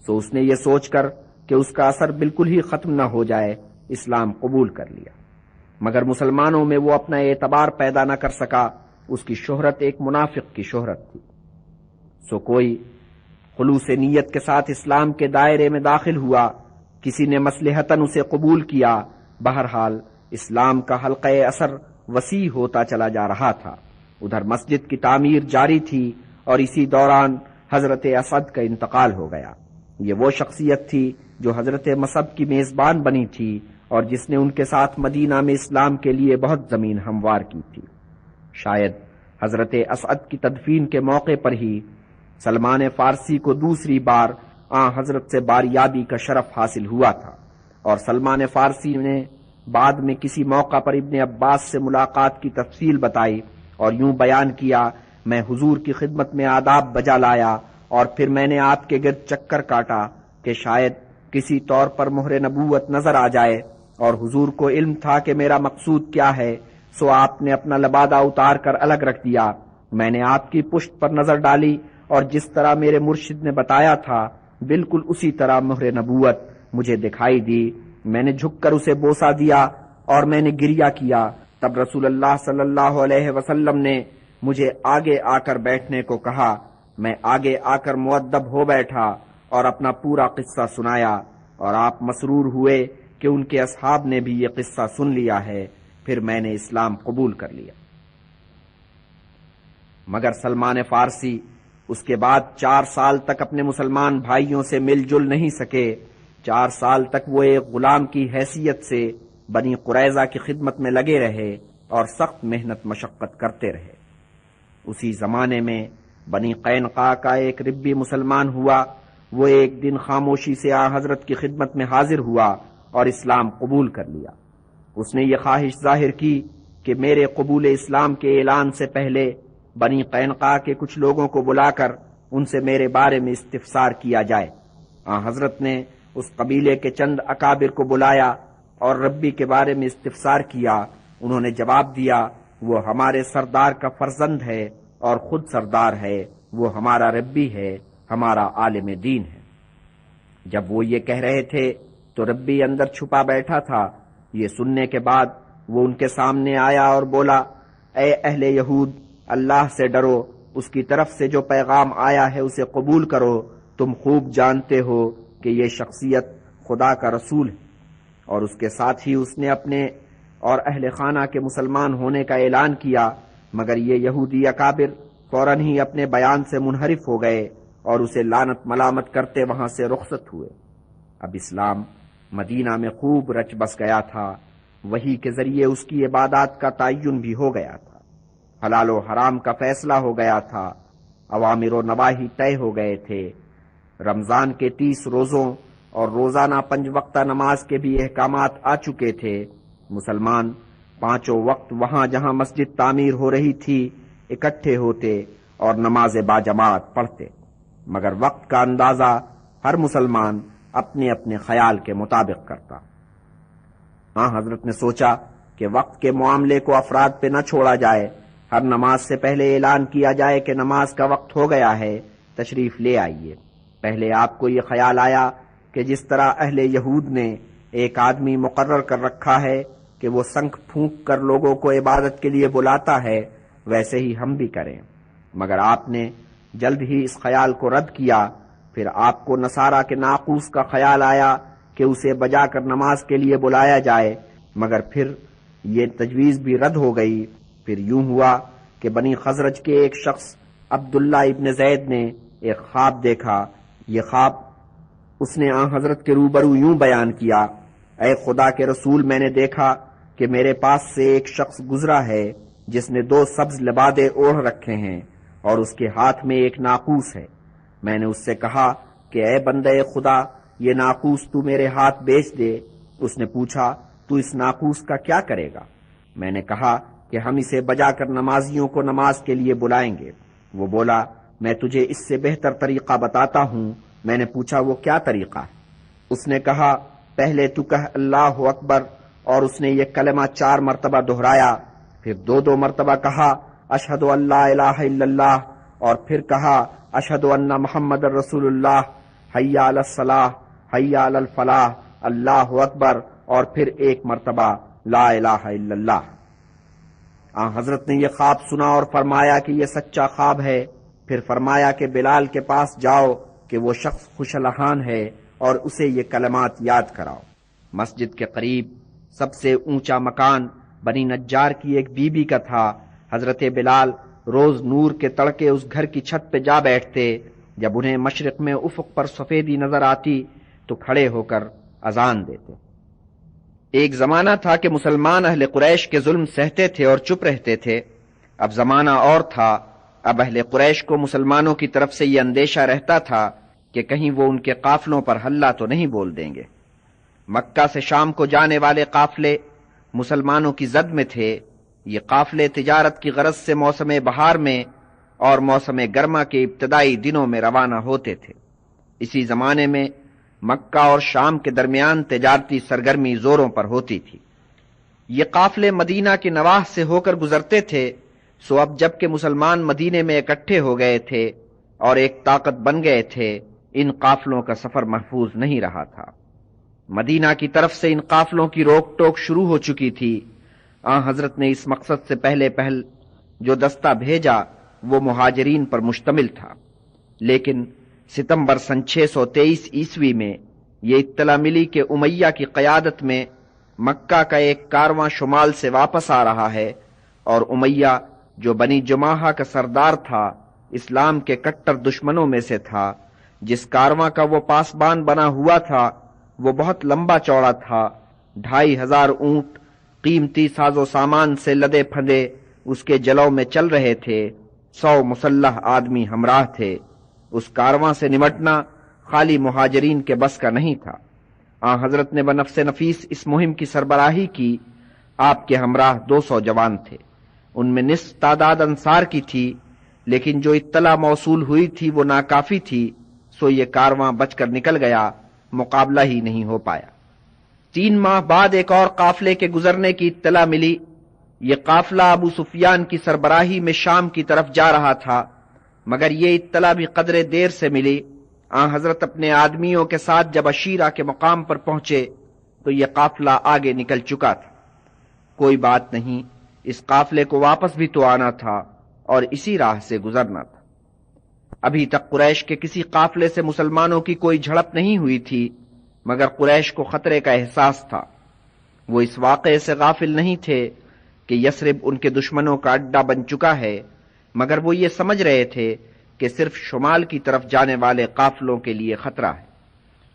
سو اس نے یہ سوچ کر کہ اس کا اثر بالکل ہی ختم نہ ہو جائے اسلام قبول کر لیا، مگر مسلمانوں میں وہ اپنا اعتبار پیدا نہ کر سکا۔ اس کی شہرت ایک منافق کی شہرت تھی، سو کوئی خلوص نیت کے ساتھ اسلام کے دائرے میں داخل ہوا، کسی نے مصلحتاً اسے قبول کیا۔ بہرحال اسلام کا حلقہ اثر وسیع ہوتا چلا جا رہا تھا۔ ادھر مسجد کی تعمیر جاری تھی اور اسی دوران حضرت اسد کا انتقال ہو گیا۔ یہ وہ شخصیت تھی جو حضرت مصعب کی میزبان بنی تھی اور جس نے ان کے ساتھ مدینہ میں اسلام کے لیے بہت زمین ہموار کی تھی۔ شاید حضرت اسد کی تدفین کے موقع پر ہی سلمان فارسی کو دوسری بار حضرت سے باریابی کا شرف حاصل ہوا تھا، اور سلمان فارسی نے بعد میں کسی موقع پر ابن عباس سے ملاقات کی تفصیل بتائی اور یوں بیان کیا، میں حضور کی خدمت میں آداب بجا لایا اور پھر میں نے آپ کے گرد چکر کاٹا کہ شاید کسی طور پر مہر نبوت نظر آ جائے، اور حضور کو علم تھا کہ میرا مقصود کیا ہے، سو آپ نے اپنا لبادہ اتار کر الگ رکھ دیا۔ میں نے آپ کی پشت پر نظر ڈالی اور جس طرح میرے مرشد نے بتایا تھا بالکل اسی طرح مہر نبوت مجھے دکھائی دی۔ میں نے جھک کر اسے بوسہ دیا اور میں نے گریہ کیا۔ تب رسول اللہ صلی اللہ علیہ وسلم نے مجھے آگے آ کر بیٹھنے کو کہا۔ میں آگے آ کر مؤدب ہو بیٹھا اور اپنا پورا قصہ سنایا، اور آپ مسرور ہوئے کہ ان کے اصحاب نے بھی یہ قصہ سن لیا ہے۔ پھر میں نے اسلام قبول کر لیا۔ مگر سلمان فارسی اس کے بعد 4 سال تک اپنے مسلمان بھائیوں سے مل جل نہیں سکے۔ 4 سال تک وہ ایک غلام کی حیثیت سے بنی قریظہ کی خدمت میں لگے رہے اور سخت محنت مشقت کرتے رہے۔ اسی زمانے میں بنی قینقاع کا ایک ربی مسلمان ہوا، وہ ایک دن خاموشی سے آن حضرت کی خدمت میں حاضر ہوا اور اسلام قبول کر لیا۔ اس نے یہ خواہش ظاہر کی کہ میرے قبول اسلام کے اعلان سے پہلے بنی قینقاع کے کچھ لوگوں کو بلا کر ان سے میرے بارے میں استفسار کیا جائے۔ آن حضرت نے اس قبیلے کے چند اکابر کو بلایا اور ربی کے بارے میں استفسار کیا۔ انہوں نے جواب دیا، وہ ہمارے سردار کا فرزند ہے اور خود سردار ہے، وہ ہمارا ربی ہے، ہمارا عالم دین ہے۔ جب وہ یہ کہہ رہے تھے تو ربی اندر چھپا بیٹھا تھا۔ یہ سننے کے بعد وہ ان کے سامنے آیا اور بولا، اے اہل یہود، اللہ سے ڈرو، اس کی طرف سے جو پیغام آیا ہے اسے قبول کرو۔ تم خوب جانتے ہو کہ یہ شخصیت خدا کا رسول ہے۔ اور اس کے ساتھ ہی اس نے اپنے اور اہل خانہ کے مسلمان ہونے کا اعلان کیا، مگر یہ یہودی اکابر فوراً ہی اپنے بیان سے منحرف ہو گئے اور اسے لعنت ملامت کرتے وہاں سے رخصت ہوئے۔ اب اسلام مدینہ میں خوب رچ بس گیا تھا، وحی کے ذریعے اس کی عبادات کا تعین بھی ہو گیا تھا، حلال و حرام کا فیصلہ ہو گیا تھا، اوامر و نواہی طے ہو گئے تھے، رمضان کے 30 روزوں اور روزانہ 5 وقتہ نماز کے بھی احکامات آ چکے تھے۔ مسلمان 5 وقت وہاں جہاں مسجد تعمیر ہو رہی تھی اکٹھے ہوتے اور نماز باجماعت پڑھتے، مگر وقت کا اندازہ ہر مسلمان اپنے اپنے خیال کے مطابق کرتا۔ حضرت نے سوچا کہ وقت کے معاملے کو افراد پہ نہ چھوڑا جائے، ہر نماز سے پہلے اعلان کیا جائے کہ نماز کا وقت ہو گیا ہے، تشریف لے آئیے۔ پہلے آپ کو یہ خیال آیا کہ جس طرح اہل یہود نے ایک آدمی مقرر کر رکھا ہے کہ وہ سنکھ پھونک کر لوگوں کو عبادت کے لیے بلاتا ہے، ویسے ہی ہم بھی کریں، مگر آپ نے جلد ہی اس خیال کو رد کیا۔ پھر آپ کو نصارہ کے ناقوس کا خیال آیا کہ اسے بجا کر نماز کے لیے بلایا جائے، مگر پھر یہ تجویز بھی رد ہو گئی۔ پھر یوں ہوا کہ بنی خزرج کے ایک شخص عبداللہ ابن زید نے ایک خواب دیکھا۔ یہ خواب اس نے آن حضرت کے روبرو یوں بیان کیا، اے خدا کے رسول، میں نے دیکھا کہ میرے پاس سے ایک شخص گزرا ہے جس نے 2 سبز لبادے اوڑھ رکھے ہیں اور اس کے ہاتھ میں ایک ناقوس ہے۔ میں نے اس سے کہا کہ اے بندے خدا، یہ ناقوس تو میرے ہاتھ بیچ دے۔ اس نے پوچھا، تو اس ناقوس کا کیا کرے گا؟ میں نے کہا کہ ہم اسے بجا کر نمازیوں کو نماز کے لیے بلائیں گے۔ وہ بولا، میں تجھے اس سے بہتر طریقہ بتاتا ہوں۔ میں نے پوچھا، وہ کیا طریقہ ہے؟ اس نے کہا، پہلے تو کہہ اللہ اکبر، اور اس نے یہ کلمہ 4 مرتبہ دہرایا، پھر 2 مرتبہ کہا اشہد ان لا الہ الا اللہ، اور پھر کہا اشہد ان محمد رسول اللہ، حی علی الصلاح، حی علی الفلاح، اللہ اکبر، اور پھر 1 مرتبہ لا الہ الا اللہ۔ حضرت نے یہ خواب سنا اور فرمایا کہ یہ سچا خواب ہے۔ پھر فرمایا کہ بلال کے پاس جاؤ کہ وہ شخص خوش الحان ہے اور اسے یہ کلمات یاد کراؤ۔ مسجد کے قریب سب سے اونچا مکان بنی نجار کی ایک بی بی کا تھا۔ حضرت بلال روز نور کے تڑکے اس گھر کی چھت پہ جا بیٹھتے۔ جب انہیں مشرق میں افق پر سفیدی نظر آتی تو کھڑے ہو کر اذان دیتے۔ ایک زمانہ تھا کہ مسلمان اہل قریش کے ظلم سہتے تھے اور چپ رہتے تھے۔ اب زمانہ اور تھا۔ اب اہل قریش کو مسلمانوں کی طرف سے یہ اندیشہ رہتا تھا کہ کہیں وہ ان کے قافلوں پر حلہ تو نہیں بول دیں گے۔ مکہ سے شام کو جانے والے قافلے مسلمانوں کی زد میں تھے۔ یہ قافلے تجارت کی غرض سے موسم بہار میں اور موسم گرما کے ابتدائی دنوں میں روانہ ہوتے تھے۔ اسی زمانے میں مکہ اور شام کے درمیان تجارتی سرگرمی زوروں پر ہوتی تھی۔ یہ قافلے مدینہ کے نواح سے ہو کر گزرتے تھے، سو اب جب کہ مسلمان مدینے میں اکٹھے ہو گئے تھے اور ایک طاقت بن گئے تھے، ان قافلوں کا سفر محفوظ نہیں رہا تھا۔ مدینہ کی طرف سے ان قافلوں کی روک ٹوک شروع ہو چکی تھی۔ حضرت نے اس مقصد سے پہل جو دستہ بھیجا وہ مہاجرین پر مشتمل تھا، لیکن ستمبر سن 623 عیسوی میں یہ اطلاع ملی کہ امیہ کی قیادت میں مکہ کا ایک کارواں شمال سے واپس آ رہا ہے، اور امیہ جو بنی جماحہ کا سردار تھا، اسلام کے کٹر دشمنوں میں سے تھا۔ جس کارواں کا وہ پاسبان بنا ہوا تھا وہ بہت لمبا چوڑا تھا۔ 2500 اونٹ قیمتی ساز و سامان سے لدے پھندے اس کے جلو میں چل رہے تھے۔ 100 مسلح آدمی ہمراہ تھے۔ اس کارواں سے نمٹنا خالی مہاجرین کے بس کا نہیں تھا۔ آن حضرت نے بنفس نفیس اس مہم کی سربراہی کی۔ آپ کے ہمراہ 200 جوان تھے، ان میں نصف تعداد انصار کی تھی، لیکن جو اطلاع موصول ہوئی تھی وہ ناکافی تھی، سو یہ کارواں بچ کر نکل گیا، مقابلہ ہی نہیں ہو پایا۔ 3 ماہ بعد ایک اور قافلے کے گزرنے کی اطلاع ملی۔ یہ قافلہ ابو سفیان کی سربراہی میں شام کی طرف جا رہا تھا، مگر یہ اطلاع بھی قدرے دیر سے ملی۔ آن حضرت اپنے آدمیوں کے ساتھ جب عشیرہ کے مقام پر پہنچے تو یہ قافلہ آگے نکل چکا تھا۔ کوئی بات نہیں، اس قافلے کو واپس بھی تو آنا تھا اور اسی راہ سے گزرنا تھا۔ ابھی تک قریش کے کسی قافلے سے مسلمانوں کی کوئی جھڑپ نہیں ہوئی تھی، مگر قریش کو خطرے کا احساس تھا۔ وہ اس واقعے سے غافل نہیں تھے کہ یثرب ان کے دشمنوں کا اڈا بن چکا ہے، مگر وہ یہ سمجھ رہے تھے کہ صرف شمال کی طرف جانے والے قافلوں کے لیے خطرہ ہے،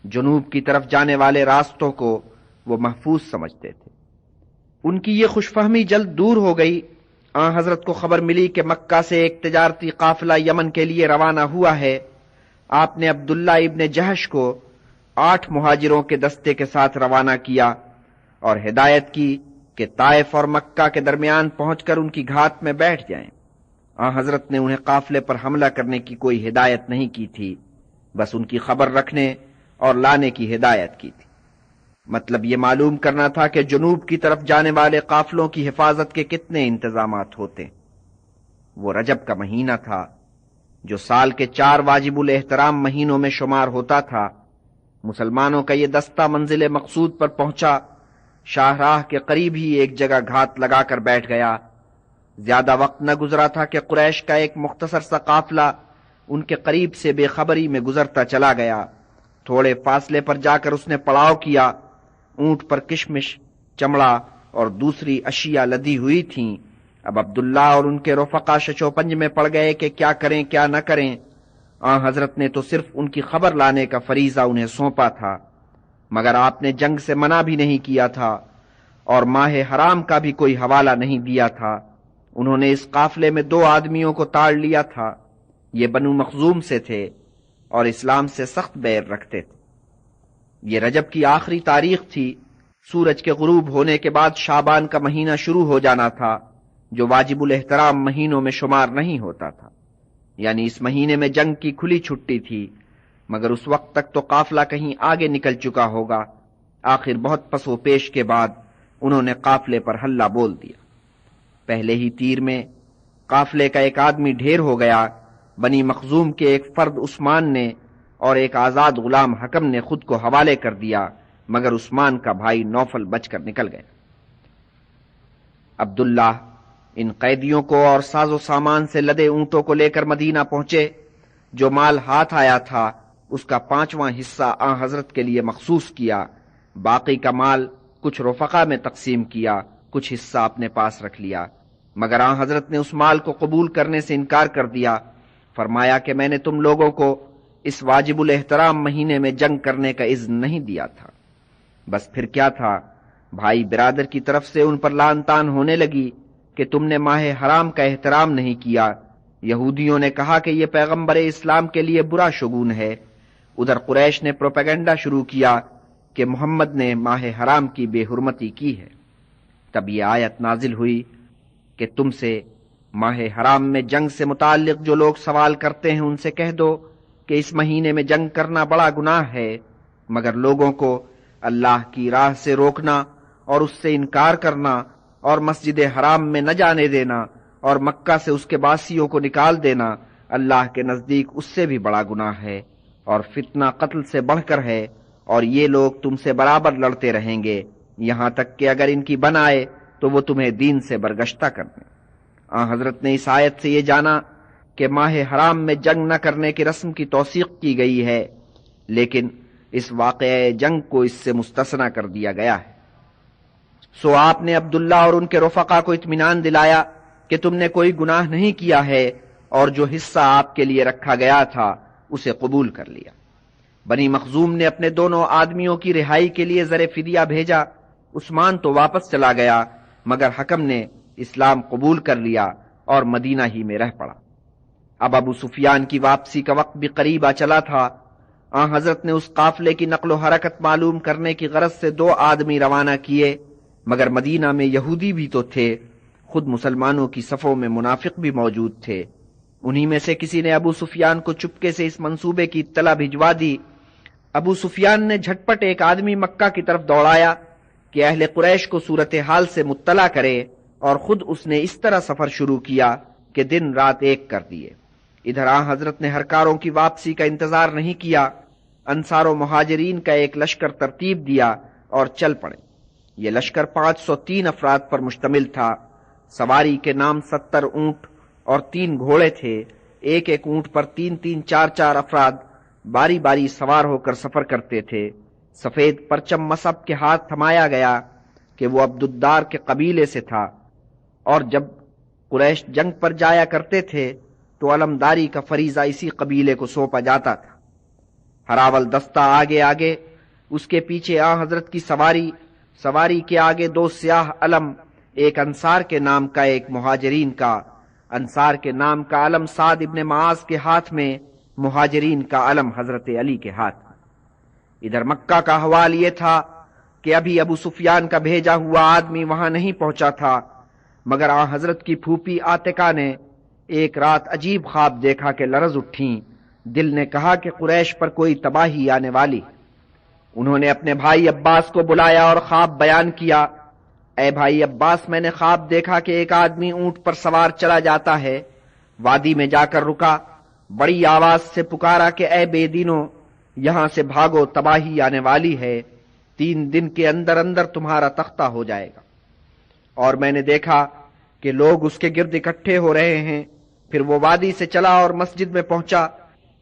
جنوب کی طرف جانے والے راستوں کو وہ محفوظ سمجھتے تھے۔ ان کی یہ خوش فہمی جلد دور ہو گئی۔ آن حضرت کو خبر ملی کہ مکہ سے ایک تجارتی قافلہ یمن کے لیے روانہ ہوا ہے۔ آپ نے عبداللہ ابن جہش کو 8 مہاجروں کے دستے کے ساتھ روانہ کیا اور ہدایت کی کہ طائف اور مکہ کے درمیان پہنچ کر ان کی گھات میں بیٹھ جائیں۔ آن حضرت نے انہیں قافلے پر حملہ کرنے کی کوئی ہدایت نہیں کی تھی، بس ان کی خبر رکھنے اور لانے کی ہدایت کی تھی۔ مطلب یہ معلوم کرنا تھا کہ جنوب کی طرف جانے والے قافلوں کی حفاظت کے کتنے انتظامات ہوتے۔ وہ رجب کا مہینہ تھا، جو سال کے 4 واجب الاحترام مہینوں میں شمار ہوتا تھا۔ مسلمانوں کا یہ دستہ منزل مقصود پر پہنچا، شاہراہ کے قریب ہی ایک جگہ گھات لگا کر بیٹھ گیا۔ زیادہ وقت نہ گزرا تھا کہ قریش کا ایک مختصر سا قافلہ ان کے قریب سے بے خبری میں گزرتا چلا گیا۔ تھوڑے فاصلے پر جا کر اس نے پڑاؤ کیا۔ اونٹ پر کشمش، چمڑا اور دوسری اشیاء لدی ہوئی تھیں۔ اب عبداللہ اور ان کے رفقا شچو پنج میں پڑ گئے کہ کیا کریں کیا نہ کریں۔ آن حضرت نے تو صرف ان کی خبر لانے کا فریضہ انہیں سونپا تھا، مگر آپ نے جنگ سے منع بھی نہیں کیا تھا اور ماہ حرام کا بھی کوئی حوالہ نہیں دیا تھا۔ انہوں نے اس قافلے میں 2 آدمیوں کو تاڑ لیا تھا۔ یہ بنو مخزوم سے تھے اور اسلام سے سخت بیر رکھتے تھے۔ یہ رجب کی آخری تاریخ تھی۔ سورج کے غروب ہونے کے بعد شعبان کا مہینہ شروع ہو جانا تھا، جو واجب الاحترام مہینوں میں شمار نہیں ہوتا تھا، یعنی اس مہینے میں جنگ کی کھلی چھٹی تھی، مگر اس وقت تک تو قافلہ کہیں آگے نکل چکا ہوگا۔ آخر بہت پس و پیش کے بعد انہوں نے قافلے پر حلہ بول دیا۔ پہلے ہی تیر میں قافلے کا ایک آدمی ڈھیر ہو گیا۔ بنی مخزوم کے ایک فرد عثمان نے اور ایک آزاد غلام حکم نے خود کو حوالے کر دیا، مگر عثمان کا بھائی نوفل بچ کر نکل گئے۔ عبداللہ ان قیدیوں کو اور ساز و سامان سے لدے اونٹوں کو لے کر مدینہ پہنچے۔ جو مال ہاتھ آیا تھا اس کا 5واں حصہ آن حضرت کے لیے مخصوص کیا، باقی کا مال کچھ رفقا میں تقسیم کیا، کچھ حصہ اپنے پاس رکھ لیا، مگر آن حضرت نے اس مال کو قبول کرنے سے انکار کر دیا۔ فرمایا کہ میں نے تم لوگوں کو اس واجب الاحترام مہینے میں جنگ کرنے کا اذن نہیں دیا تھا۔ بس پھر کیا تھا، بھائی برادر کی طرف سے ان پر لعن طعن ہونے لگی کہ تم نے ماہ حرام کا احترام نہیں کیا۔ یہودیوں نے کہا کہ یہ پیغمبر اسلام کے لیے برا شگون ہے۔ ادھر قریش نے پروپیگنڈا شروع کیا کہ محمد نے ماہ حرام کی بے حرمتی کی ہے۔ تب یہ آیت نازل ہوئی کہ تم سے ماہ حرام میں جنگ سے متعلق جو لوگ سوال کرتے ہیں ان سے کہہ دو کہ اس مہینے میں جنگ کرنا بڑا گناہ ہے، مگر لوگوں کو اللہ کی راہ سے روکنا اور اس سے انکار کرنا اور مسجد حرام میں نہ جانے دینا اور مکہ سے اس کے باسیوں کو نکال دینا اللہ کے نزدیک اس سے بھی بڑا گناہ ہے، اور فتنہ قتل سے بڑھ کر ہے، اور یہ لوگ تم سے برابر لڑتے رہیں گے، یہاں تک کہ اگر ان کی بن آئے تو وہ تمہیں دین سے برگشتہ کر دیں۔ آن حضرت نے اس آیت سے یہ جانا کہ ماہ حرام میں جنگ نہ کرنے کی رسم کی توثیق کی گئی ہے، لیکن اس واقعہ جنگ کو اس سے مستثنی کر دیا گیا ہے۔ سو آپ نے عبداللہ اور ان کے رفقا کو اطمینان دلایا کہ تم نے کوئی گناہ نہیں کیا ہے، اور جو حصہ آپ کے لیے رکھا گیا تھا اسے قبول کر لیا۔ بنی مخزوم نے اپنے دونوں آدمیوں کی رہائی کے لیے زر فدیہ بھیجا۔ عثمان تو واپس چلا گیا، مگر حکم نے اسلام قبول کر لیا اور مدینہ ہی میں رہ پڑا۔ اب ابو سفیان کی واپسی کا وقت بھی قریب آ چلا تھا۔ آن حضرت نے اس قافلے کی نقل و حرکت معلوم کرنے کی غرض سے 2 آدمی روانہ کیے، مگر مدینہ میں یہودی بھی تو تھے، خود مسلمانوں کی صفوں میں منافق بھی موجود تھے۔ انہی میں سے کسی نے ابو سفیان کو چپکے سے اس منصوبے کی اطلاع بھجوا دی۔ ابو سفیان نے جھٹپٹ ایک آدمی مکہ کی طرف دوڑایا کہ اہل قریش کو صورتحال سے مطلع کرے، اور خود اس نے اس طرح سفر شروع کیا کہ دن رات ایک کر دیے۔ ادھر حضرت نے ہرکاروں کی واپسی کا انتظار نہیں کیا، انصار و مہاجرین کا ایک لشکر ترتیب دیا اور چل پڑے۔ یہ لشکر 503 افراد پر مشتمل تھا۔ سواری کے نام 70 اونٹ اور 3 گھوڑے تھے۔ ایک ایک اونٹ پر 3 4 افراد باری باری سوار ہو کر سفر کرتے تھے۔ سفید پرچم مصعب کے ہاتھ تھمایا گیا کہ وہ عبدالدار کے قبیلے سے تھا، اور جب قریش جنگ پر جایا کرتے تھے تو علمداری کا فریضہ اسی قبیلے کو سونپا جاتا تھا۔ ہراول دستہ آگے آگے، اس کے پیچھے حضرت کی سواری کے آگے 2 سیاہ علم، ایک انصار کے نام کا ایک مہاجرین کا۔ انصار کے نام کا علم سعد ابن معاذ کے ہاتھ میں، مہاجرین کا علم حضرت علی کے ہاتھ میں۔ ادھر مکہ کا حوال یہ تھا کہ ابھی ابو سفیان کا بھیجا ہوا آدمی وہاں نہیں پہنچا تھا، مگر حضرت کی پھوپھی عاتقہ نے ایک رات عجیب خواب دیکھا کہ لرز اٹھیں۔ دل نے کہا کہ قریش پر کوئی تباہی آنے والی۔ انہوں نے اپنے بھائی عباس کو بلایا اور خواب بیان کیا۔ اے بھائی عباس، میں نے خواب دیکھا کہ ایک آدمی اونٹ پر سوار چلا جاتا ہے، وادی میں جا کر رکا، بڑی آواز سے پکارا کہ اے بے دینو، یہاں سے بھاگو، تباہی آنے والی ہے، 3 دن کے اندر اندر تمہارا تختہ ہو جائے گا۔ اور میں نے دیکھا کہ لوگ اس کے گرد اکٹھے ہو رہے ہیں۔ پھر وہ وادی سے چلا اور مسجد میں پہنچا،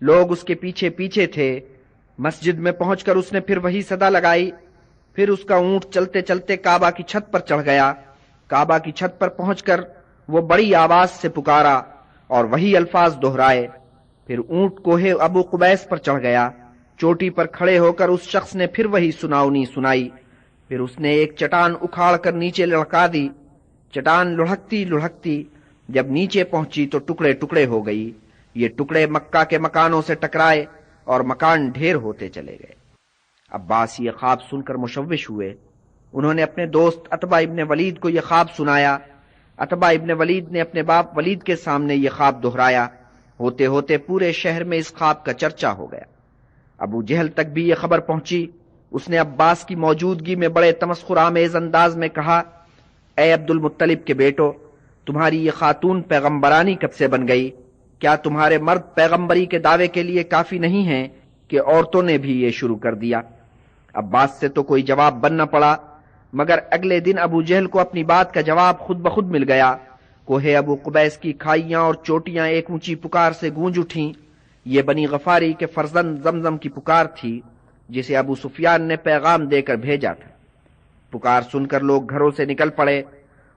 لوگ اس کے پیچھے پیچھے تھے۔ مسجد میں پہنچ کر اس نے پھر وہی صدا لگائی۔ پھر اس کا اونٹ چلتے چلتے کعبہ کی چھت پر چڑھ گیا۔ کعبہ کی چھت پر پہنچ کر وہ بڑی آواز سے پکارا اور وہی الفاظ دہرائے۔ پھر اونٹ کوہ ابو قبیس پر چڑھ گیا۔ چوٹی پر کھڑے ہو کر اس شخص نے پھر وہی سناونی سنائی۔ پھر اس نے ایک چٹان اکھاڑ کر نیچے لڑکا دی۔ چٹان لڑھکتی لڑھکتی جب نیچے پہنچی تو ٹکڑے ٹکڑے ہو گئی۔ یہ ٹکڑے مکہ کے مکانوں سے ٹکرائے اور مکان ڈھیر ہوتے چلے گئے۔ عباس یہ خواب سن کر مشوش ہوئے۔ انہوں نے اپنے دوست عتبہ ابن ولید کو یہ خواب سنایا۔ عتبہ ابن ولید نے اپنے باپ ولید کے سامنے یہ خواب دہرایا۔ ہوتے ہوتے پورے شہر میں اس خواب کا چرچا ہو گیا۔ ابو جہل تک بھی یہ خبر پہنچی۔ اس نے عباس کی موجودگی میں بڑے تمسخر آمیز انداز میں کہا، اے عبد المطلب کے بیٹو، تمہاری یہ خاتون پیغمبرانی کب سے بن گئی؟ کیا تمہارے مرد پیغمبری کے دعوے کے لیے کافی نہیں ہیں کہ عورتوں نے بھی یہ شروع کر دیا؟ عباس سے تو کوئی جواب بننا پڑا، مگر اگلے دن ابو جہل کو اپنی بات کا جواب خود بخود مل گیا۔ کوہ ابو قبیس کی کھائیاں اور چوٹیاں ایک اونچی پکار سے گونج اٹھیں۔ یہ بنی غفاری کے فرزند زمزم کی پکار تھی، جسے ابو سفیان نے پیغام دے کر بھیجا تھا۔ پکار سن کر لوگ گھروں سے نکل پڑے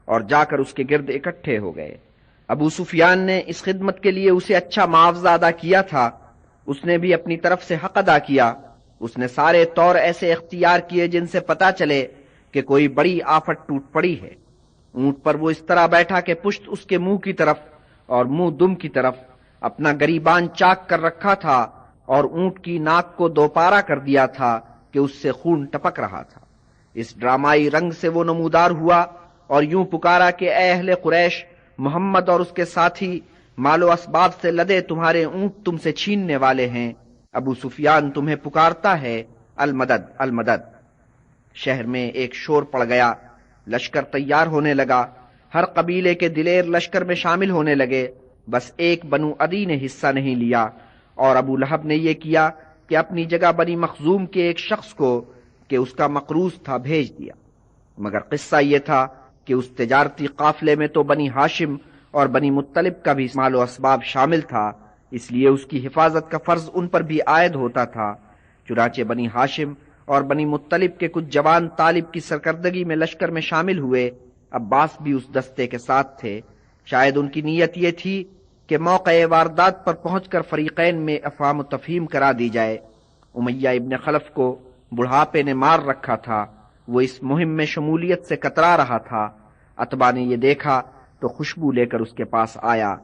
اور جا کر اس کے گرد اکٹھے ہو گئے۔ ابو سفیان نے اس خدمت کے لیے اسے اچھا معاوضہ ادا کیا تھا۔ اس نے بھی اپنی طرف سے حق ادا کیا۔ اس نے سارے طور ایسے اختیار کیے جن سے پتا چلے کہ کوئی بڑی آفت ٹوٹ پڑی ہے۔ اونٹ پر وہ اس طرح بیٹھا کہ پشت اس کے منہ کی طرف اور منہ دم کی طرف، اپنا گریبان چاک کر رکھا تھا اور اونٹ کی ناک کو دوپارا کر دیا تھا کہ اس سے خون ٹپک رہا تھا۔ اس ڈرامائی رنگ سے وہ نمودار ہوا اور یوں پکارا کہ اے اہل قریش، محمد اور اس کے ساتھی مال و اسباب سے لدے تمہارے اونٹ تم سے چھیننے والے ہیں۔ ابو سفیان تمہیں پکارتا ہے، المدد المدد۔ شہر میں ایک شور پڑ گیا، لشکر تیار ہونے لگا، ہر قبیلے کے دلیر لشکر میں شامل ہونے لگے، بس ایک بنو عدی نے حصہ نہیں لیا، اور ابو لہب نے یہ کیا کہ اپنی جگہ بنی مخزوم کے ایک شخص کو کہ اس کا مقروض تھا بھیج دیا۔ مگر قصہ یہ تھا کہ اس تجارتی قافلے میں تو بنی ہاشم اور بنی مطلب کا بھی مال و اسباب شامل تھا، اس لیے اس کی حفاظت کا فرض ان پر بھی عائد ہوتا تھا۔ چنانچہ بنی ہاشم اور بنی مطلب کے کچھ جوان طالب کی سرکردگی میں لشکر میں شامل ہوئے۔ عباس بھی اس دستے کے ساتھ تھے۔ شاید ان کی نیت یہ تھی کہ موقع واردات پر پہنچ کر فریقین میں افہام و تفہیم کرا دی جائے۔ امیہ ابن خلف کو بڑھاپے نے مار رکھا تھا، وہ اس مہم میں شمولیت سے کترا رہا تھا۔ عتبہ نے یہ دیکھا تو خوشبو لے کر اس کے پاس آیا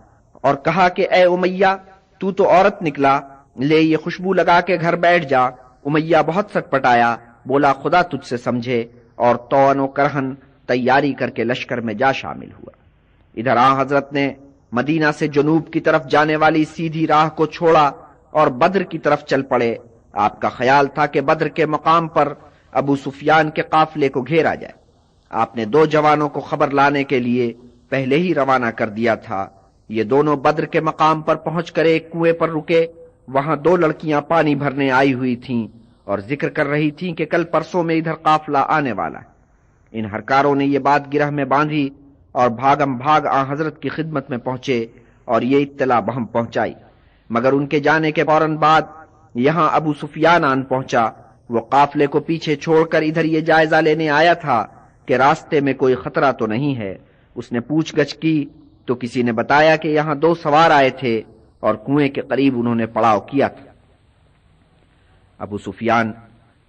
اور کہا کہ اے امیہ تو عورت نکلا، لے یہ خوشبو لگا کے گھر بیٹھ جا۔ امیہ بہت سٹپٹایا، بولا خدا تجھ سے سمجھے، اور طوعاً و کرہن تیاری کر کے لشکر میں جا شامل ہوا۔ ادھر حضرت نے مدینہ سے جنوب کی طرف جانے والی سیدھی راہ کو چھوڑا اور بدر کی طرف چل پڑے۔ آپ کا خیال تھا کہ بدر کے مقام پر ابو سفیان کے قافلے کو گھیرا جائے۔ آپ نے 2 جوانوں کو خبر لانے کے لیے پہلے ہی روانہ کر دیا تھا۔ یہ دونوں بدر کے مقام پر پہنچ کر ایک کنویں پر رکے۔ وہاں 2 لڑکیاں پانی بھرنے آئی ہوئی تھیں اور ذکر کر رہی تھیں کہ کل پرسوں میں ادھر قافلہ آنے والا ہے۔ ان ہرکاروں نے یہ بات گرہ میں باندھی اور بھاگم بھاگ حضرت کی خدمت میں پہنچے اور یہ اطلاع بہم پہنچائی، مگر ان کے جانے کے فوراً بعد یہاں ابو سفیان آن پہنچا۔ وہ قافلے کو پیچھے چھوڑ کر ادھر یہ جائزہ لینے آیا تھا کہ راستے میں کوئی خطرہ تو نہیں ہے۔ اس نے پوچھ گچھ کی تو کسی نے بتایا کہ یہاں 2 سوار آئے تھے اور کنویں کے قریب انہوں نے پڑاؤ کیا تھا۔ ابو سفیان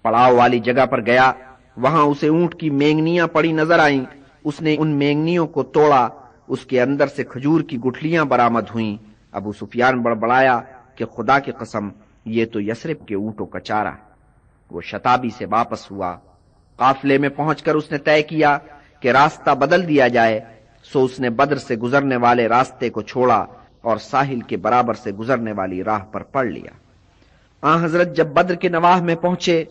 پڑاؤ والی جگہ پر گیا، وہاں اسے اونٹ کی مینگنیاں پڑی نظر آئیں۔ اس نے ان مینگنیوں کو توڑا، اس کے اندر سے کھجور کی گٹھلیاں برآمد ہوئیں۔ ابو سفیان بڑبڑایا کہ خدا کی قسم یہ تو یثرب کے اونٹوں کا چارہ ہے۔ وہ شتابی سے واپس ہوا۔ قافلے میں پہنچ کر اس نے طے کیا کہ راستہ بدل دیا جائے، سو اس نے بدر سے گزرنے والے راستے کو چھوڑا اور ساحل کے برابر سے گزرنے والی راہ پر پڑ لیا۔ حضرت جب بدر کے نواح میں پہنچے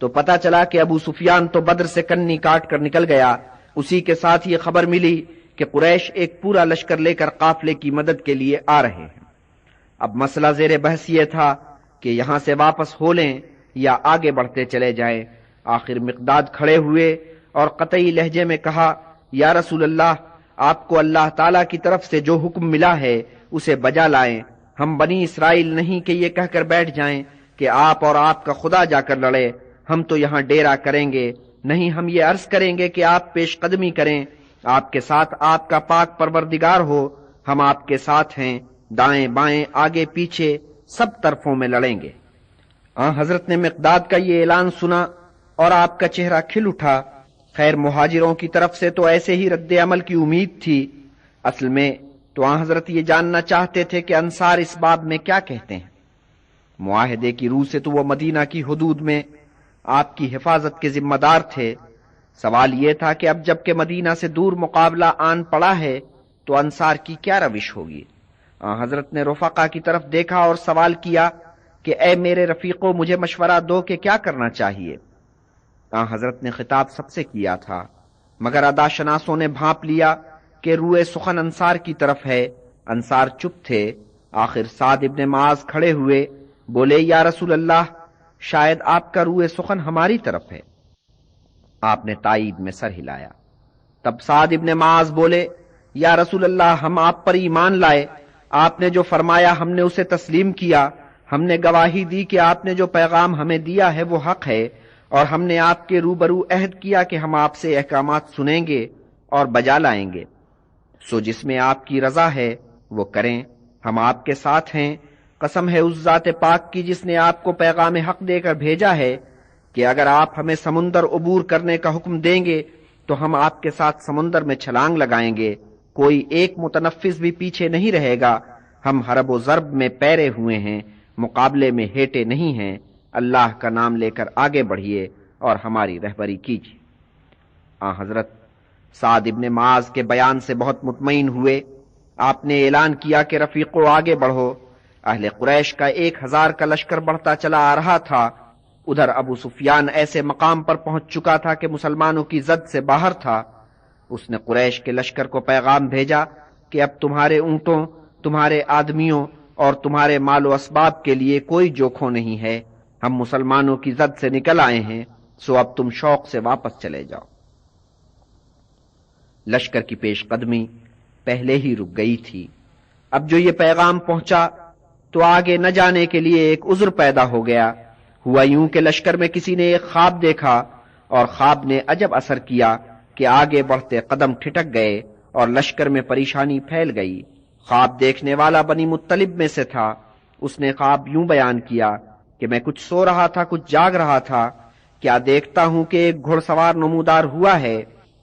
تو پتا چلا کہ ابو سفیان تو بدر سے کنی کاٹ کر نکل گیا۔ اسی کے ساتھ یہ خبر ملی کہ قریش ایک پورا لشکر لے کر قافلے کی مدد کے لیے آ رہے ہیں۔ اب مسئلہ زیر بحث یہ تھا کہ یہاں سے واپس ہو لیں یا آگے بڑھتے چلے جائیں۔ آخر مقداد کھڑے ہوئے اور قطعی لہجے میں کہا، یا رسول اللہ، آپ کو اللہ تعالیٰ کی طرف سے جو حکم ملا ہے اسے بجا لائیں۔ ہم بنی اسرائیل نہیں کہ یہ کہہ کر بیٹھ جائیں کہ آپ اور آپ کا خدا جا کر لڑے۔ ہم تو یہاں ڈیرا کریں گے، نہیں ہم یہ عرض کریں گے کہ آپ پیش قدمی کریں۔ آپ کے ساتھ آپ کا پاک پروردگار ہو، ہم آپ کے ساتھ ہیں، دائیں بائیں آگے پیچھے سب طرفوں میں لڑیں گے۔ حضرت نے مقداد کا یہ اعلان سنا اور آپ کا چہرہ کھل اٹھا۔ خیر مہاجروں کی طرف سے تو ایسے ہی رد عمل کی امید تھی۔ اصل میں تو حضرت یہ جاننا چاہتے تھے کہ انصار اس باب میں کیا کہتے ہیں۔ معاہدے کی روح سے تو وہ مدینہ کی حدود میں آپ کی حفاظت کے ذمہ دار تھے۔ سوال یہ تھا کہ اب جب کہ مدینہ سے دور مقابلہ آن پڑا ہے تو انصار کی کیا روش ہوگی۔ حضرت نے رفقا کی طرف دیکھا اور سوال کیا کہ اے میرے رفیقو، مجھے مشورہ دو کہ کیا کرنا چاہیے۔ حضرت نے خطاب سب سے کیا تھا، مگر ادا شناسوں نے بھانپ لیا کہ روئے سخن انصار کی طرف ہے۔ انصار چپ تھے۔ آخر سعد ابن معاذ کھڑے ہوئے، بولے یا رسول اللہ، شاید آپ کا روئے سخن ہماری طرف ہے۔ آپ نے تائید میں سر ہلایا۔ تب سعد ابن معاذ بولے، یا رسول اللہ، ہم آپ پر ایمان لائے، آپ نے جو فرمایا ہم نے اسے تسلیم کیا، ہم نے گواہی دی کہ آپ نے جو پیغام ہمیں دیا ہے وہ حق ہے، اور ہم نے آپ کے روبرو عہد کیا کہ ہم آپ سے احکامات سنیں گے اور بجا لائیں گے، سو جس میں آپ کی رضا ہے وہ کریں، ہم آپ کے ساتھ ہیں۔ قسم ہے اس ذات پاک کی جس نے آپ کو پیغام حق دے کر بھیجا ہے کہ اگر آپ ہمیں سمندر عبور کرنے کا حکم دیں گے تو ہم آپ کے ساتھ سمندر میں چھلانگ لگائیں گے، کوئی ایک متنفس بھی پیچھے نہیں رہے گا۔ ہم حرب و ضرب میں پیرے ہوئے ہیں، مقابلے میں ہیٹے نہیں ہیں۔ اللہ کا نام لے کر آگے بڑھیے اور ہماری رہبری کیجیے۔ حضرت سعد ابن معاذ کے بیان سے بہت مطمئن ہوئے۔ آپ نے اعلان کیا کہ رفیقو آگے بڑھو۔ اہل قریش کا 1000 کا لشکر بڑھتا چلا آ رہا تھا۔ ادھر ابو سفیان ایسے مقام پر پہنچ چکا تھا کہ مسلمانوں کی زد سے باہر تھا۔ اس نے قریش کے لشکر کو پیغام بھیجا کہ اب تمہارے اونٹوں، تمہارے آدمیوں اور تمہارے مال و اسباب کے لیے کوئی جوکھو نہیں ہے۔ ہم مسلمانوں کی زد سے نکل آئے ہیں، سو اب تم شوق سے واپس چلے جاؤ۔ لشکر کی پیش قدمی پہلے ہی رک گئی تھی۔ اب جو یہ پیغام پہنچا تو آگے نہ جانے کے لیے ایک عذر پیدا ہو گیا۔ ہوا یوں کہ لشکر میں کسی نے ایک خواب دیکھا اور خواب نے عجب اثر کیا کہ آگے بڑھتے قدم ٹھٹک گئے اور لشکر میں پریشانی پھیل گئی۔ خواب دیکھنے والا بنی مطلب میں سے تھا۔ اس نے خواب یوں بیان کیا کہ میں کچھ سو رہا تھا، کچھ جاگ رہا تھا، کیا دیکھتا ہوں کہ ایک گھڑ سوار نمودار ہوا ہے،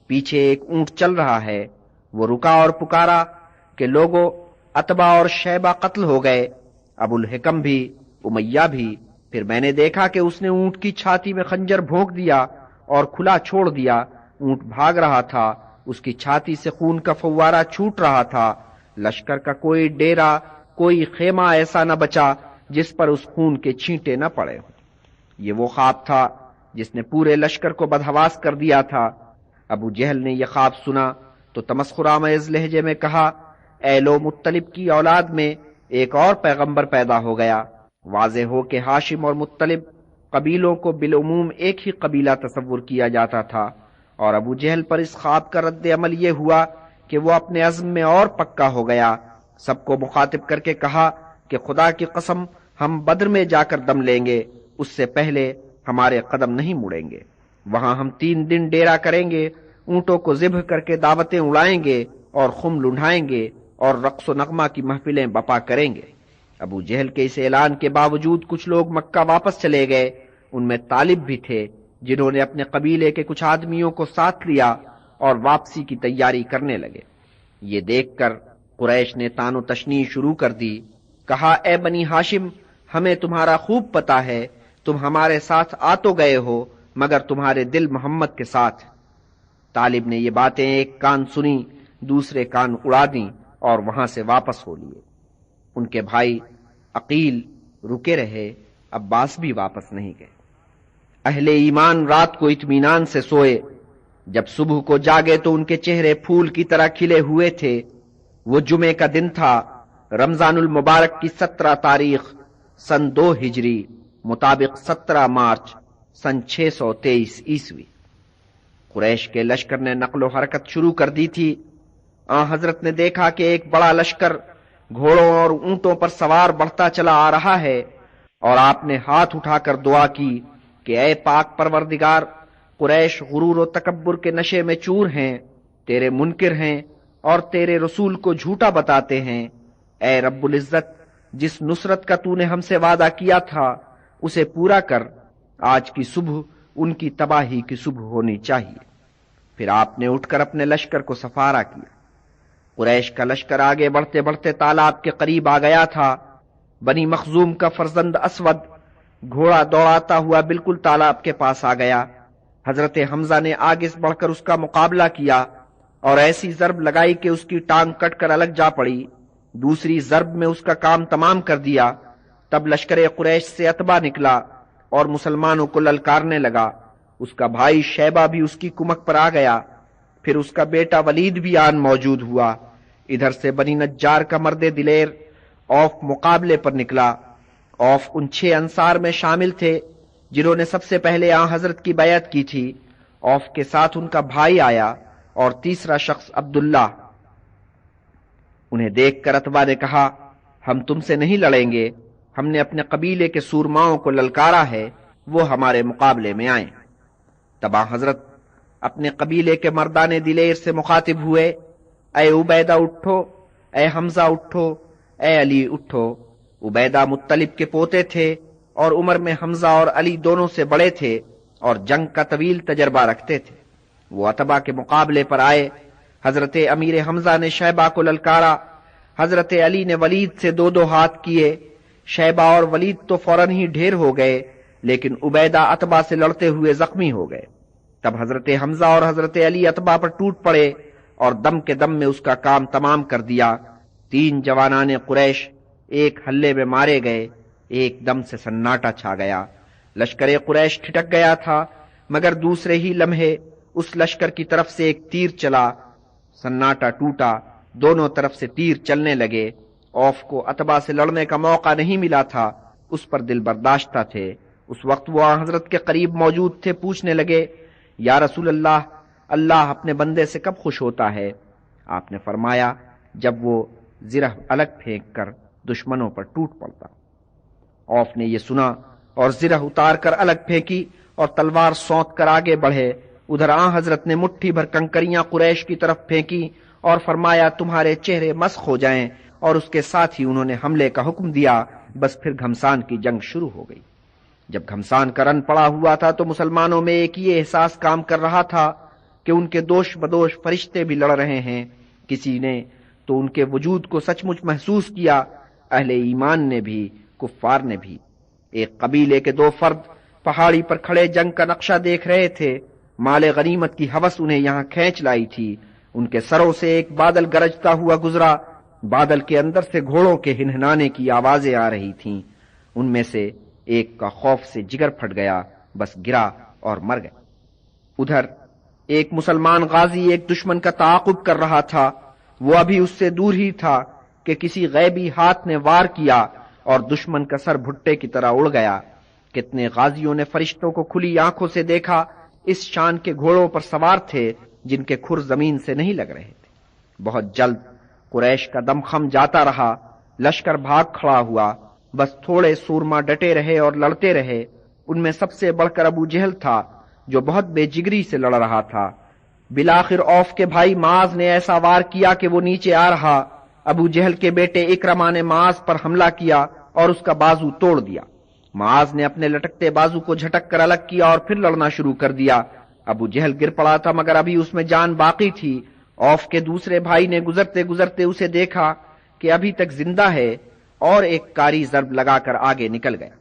پیچھے ایک اونٹ چل رہا ہے۔ وہ رکا اور پکارا کہ لوگو، اتبا اور شیبہ قتل ہو گئے، ابو الحکم بھی، امیہ بھی۔ پھر میں نے دیکھا کہ اس نے اونٹ کی چھاتی میں خنجر بھونک دیا اور کھلا چھوڑ دیا۔ اونٹ بھاگ رہا تھا، اس کی چھاتی سے خون کا فوارہ چھوٹ رہا تھا۔ لشکر کا کوئی ڈیرا، کوئی خیمہ ایسا نہ بچا جس پر اس خون کے چھینٹے نہ پڑے ہوں۔ یہ وہ خواب تھا جس نے پورے لشکر کو بدحواس کر دیا تھا۔ ابو جہل نے یہ خواب سنا تو تمسخرآمیز لہجے میں کہا، اے لو مطلب کی اولاد میں ایک اور پیغمبر پیدا ہو گیا۔ واضح ہو کہ ہاشم اور مطلب قبیلوں کو بالعموم ایک ہی قبیلہ تصور کیا جاتا تھا، اور ابو جہل پر اس خواب کا رد عمل یہ ہوا کہ وہ اپنے عزم میں اور پکا ہو گیا۔ سب کو مخاطب کر کے کہا کہ خدا کی قسم ہم بدر میں جا کر دم لیں گے، اس سے پہلے ہمارے قدم نہیں مڑیں گے۔ وہاں ہم 3 دن ڈیرا کریں گے، اونٹوں کو ذبح کر کے دعوتیں اڑائیں گے اور خم لنڈھائیں گے اور رقص و نغمہ کی محفلیں بپا کریں گے۔ ابو جہل کے اس اعلان کے باوجود کچھ لوگ مکہ واپس چلے گئے۔ ان میں طالب بھی تھے، جنہوں نے اپنے قبیلے کے کچھ آدمیوں کو ساتھ لیا اور واپسی کی تیاری کرنے لگے۔ یہ دیکھ کر قریش نے تان و تشنیع شروع کر دی۔ کہا، اے بنی ہاشم، ہمیں تمہارا خوب پتا ہے، تم ہمارے ساتھ آ تو گئے ہو مگر تمہارے دل محمد کے ساتھ۔ طالب نے یہ باتیں ایک کان سنی، دوسرے کان اڑا دیں اور وہاں سے واپس ہو لیے۔ ان کے بھائی عقیل رکے رہے، عباس بھی واپس نہیں گئے۔ اہل ایمان رات کو اطمینان سے سوئے۔ جب صبح کو جاگے تو ان کے چہرے پھول کی طرح کھلے ہوئے تھے۔ وہ جمعے کا دن تھا، رمضان المبارک کی 17 تاریخ سن 2 ہجری مطابق 17 مارچ سن 623 عیسوی۔ قریش کے لشکر نے نقل و حرکت شروع کر دی تھی۔ حضرت نے دیکھا کہ ایک بڑا لشکر گھوڑوں اور اونٹوں پر سوار بڑھتا چلا آ رہا ہے، اور آپ نے ہاتھ اٹھا کر دعا کی کہ اے پاک پروردگار، قریش غرور و تکبر کے نشے میں چور ہیں، تیرے منکر ہیں اور تیرے رسول کو جھوٹا بتاتے ہیں۔ اے رب العزت، جس نصرت کا تو نے ہم سے وعدہ کیا تھا اسے پورا کر۔ آج کی صبح ان کی تباہی کی صبح ہونی چاہیے۔ پھر آپ نے اٹھ کر اپنے لشکر کو سفارا کیا۔ قریش کا لشکر آگے بڑھتے بڑھتے تالاب کے قریب آ گیا تھا۔ بنی مخزوم کا فرزند اسود گھوڑا دوڑاتا ہوا بالکل تالاب کے پاس آ گیا۔ حضرت حمزہ نے آگے بڑھ کر اس کا مقابلہ کیا اور ایسی ضرب لگائی کہ اس کی ٹانگ کٹ کر الگ جا پڑی۔ دوسری ضرب میں اس کا کام تمام کر دیا۔ تب لشکر قریش سے اتبا نکلا اور مسلمانوں کو للکارنے لگا۔ اس کا بھائی شیبہ بھی اس کی کمک پر آ گیا۔ پھر اس کا بیٹا ولید بھی آن موجود ہوا۔ ادھر سے بنی نجار کا مرد دلیر اوف مقابلے پر نکلا۔ اوف ان 6 انصار میں شامل تھے جنہوں نے سب سے پہلے حضرت کی بیعت کی تھی۔ اوف کے ساتھ ان کا بھائی آیا اور تیسرا شخص عبداللہ۔ انہیں دیکھ کر اتبا نے کہا، ہم تم سے نہیں لڑیں گے، ہم نے اپنے قبیلے کے سورماؤں کو للکارا ہے، وہ ہمارے مقابلے میں آئیں۔ تبا حضرت اپنے قبیلے کے مردان دلیر سے مخاطب ہوئے، اے عبیدہ اٹھو، اے حمزہ اٹھو، اے علی اٹھو۔ عبیدہ مطلب کے پوتے تھے اور عمر میں حمزہ اور علی دونوں سے بڑے تھے اور جنگ کا طویل تجربہ رکھتے تھے۔ وہ اتبا کے مقابلے پر آئے۔ حضرت امیر حمزہ نے شیبہ کو للکارا، حضرت علی نے ولید سے 2 ہاتھ کیے۔ شیبہ اور ولید تو فوراً ہی ڈھیر ہو گئے، لیکن عبیدہ اتبا سے لڑتے ہوئے زخمی ہو گئے۔ تب حضرت حمزہ اور حضرت علی اتبا پر ٹوٹ پڑے اور دم کے دم میں اس کا کام تمام کر دیا۔ 3 جوانان قریش ایک ہلے میں مارے گئے۔ ایک دم سے سناٹا چھا گیا۔ لشکر قریش ٹھٹک گیا تھا، مگر دوسرے ہی لمحے اس لشکر کی طرف سے ایک تیر چلا۔ سناٹا ٹوٹا، دونوں طرف سے تیر چلنے لگے۔ اوف کو اتبا سے لڑنے کا موقع نہیں ملا تھا، اس پر دل برداشتہ تھے۔ اس وقت وہ حضرت کے قریب موجود تھے، پوچھنے لگے، یا رسول اللہ، اللہ اپنے بندے سے کب خوش ہوتا ہے؟ آپ نے فرمایا، جب وہ زرہ الگ پھینک کر دشمنوں پر ٹوٹ پڑتا۔ اوف نے یہ سنا اور زرہ اتار کر الگ پھینکی اور تلوار سونت کر آگے بڑھے۔ ادھر حضرت نے مٹھی بھر کنکریاں قریش کی طرف پھینکی اور فرمایا، تمہارے چہرے مسخ ہو جائیں، اور اس کے ساتھ ہی انہوں نے حملے کا حکم دیا۔ بس پھر گھمسان کی جنگ شروع ہو گئی۔ جب گھمسان کا رن پڑا ہوا تھا تو مسلمانوں میں ایک یہ احساس کام کر رہا تھا کہ ان کے دوش بدوش فرشتے بھی لڑ رہے ہیں۔ کسی نے تو ان کے وجود کو سچ مچ محسوس کیا، اہل ایمان نے بھی کفار نے بھی۔ ایک قبیلے کے 2 فرد پہاڑی پر کھڑے جنگ کا نقشہ دیکھ رہے تھے۔ مال غنیمت کی ہوس انہیں یہاں کھینچ لائی تھی۔ ان کے سروں سے ایک بادل گرجتا ہوا گزرا، بادل کے اندر سے گھوڑوں کے ہنہنانے کی آوازیں آ رہی تھیں۔ ان میں سے ایک کا خوف سے جگر پھٹ گیا، بس گرا اور مر گیا۔ ادھر ایک مسلمان غازی ایک دشمن کا تعاقب کر رہا تھا، وہ ابھی اس سے دور ہی تھا کہ کسی غیبی ہاتھ نے وار کیا اور دشمن کا سر بھٹے کی طرح اڑ گیا۔ کتنے غازیوں نے فرشتوں کو کھلی آنکھوں سے دیکھا، اس شان کے گھوڑوں پر سوار تھے جن کے کھر زمین سے نہیں لگ رہے تھے۔ بہت جلد قریش کا دم خم جاتا رہا، لشکر بھاگ کھڑا ہوا، بس تھوڑے سورما ڈٹے رہے اور لڑتے رہے۔ ان میں سب سے بڑھ کر ابو جہل تھا جو بہت بے جگری سے لڑ رہا تھا۔ بالآخر اوف کے بھائی معاذ نے ایسا وار کیا کہ وہ نیچے آ رہا۔ ابو جہل کے بیٹے اکرما نے معاذ پر حملہ کیا اور اس کا بازو توڑ دیا۔ معاذ نے اپنے لٹکتے بازو کو جھٹک کر الگ کیا اور پھر لڑنا شروع کر دیا۔ ابو جہل گر پڑا تھا مگر ابھی اس میں جان باقی تھی۔ اوف کے دوسرے بھائی نے گزرتے گزرتے اسے دیکھا کہ ابھی تک زندہ ہے اور ایک کاری ضرب لگا کر آگے نکل گیا۔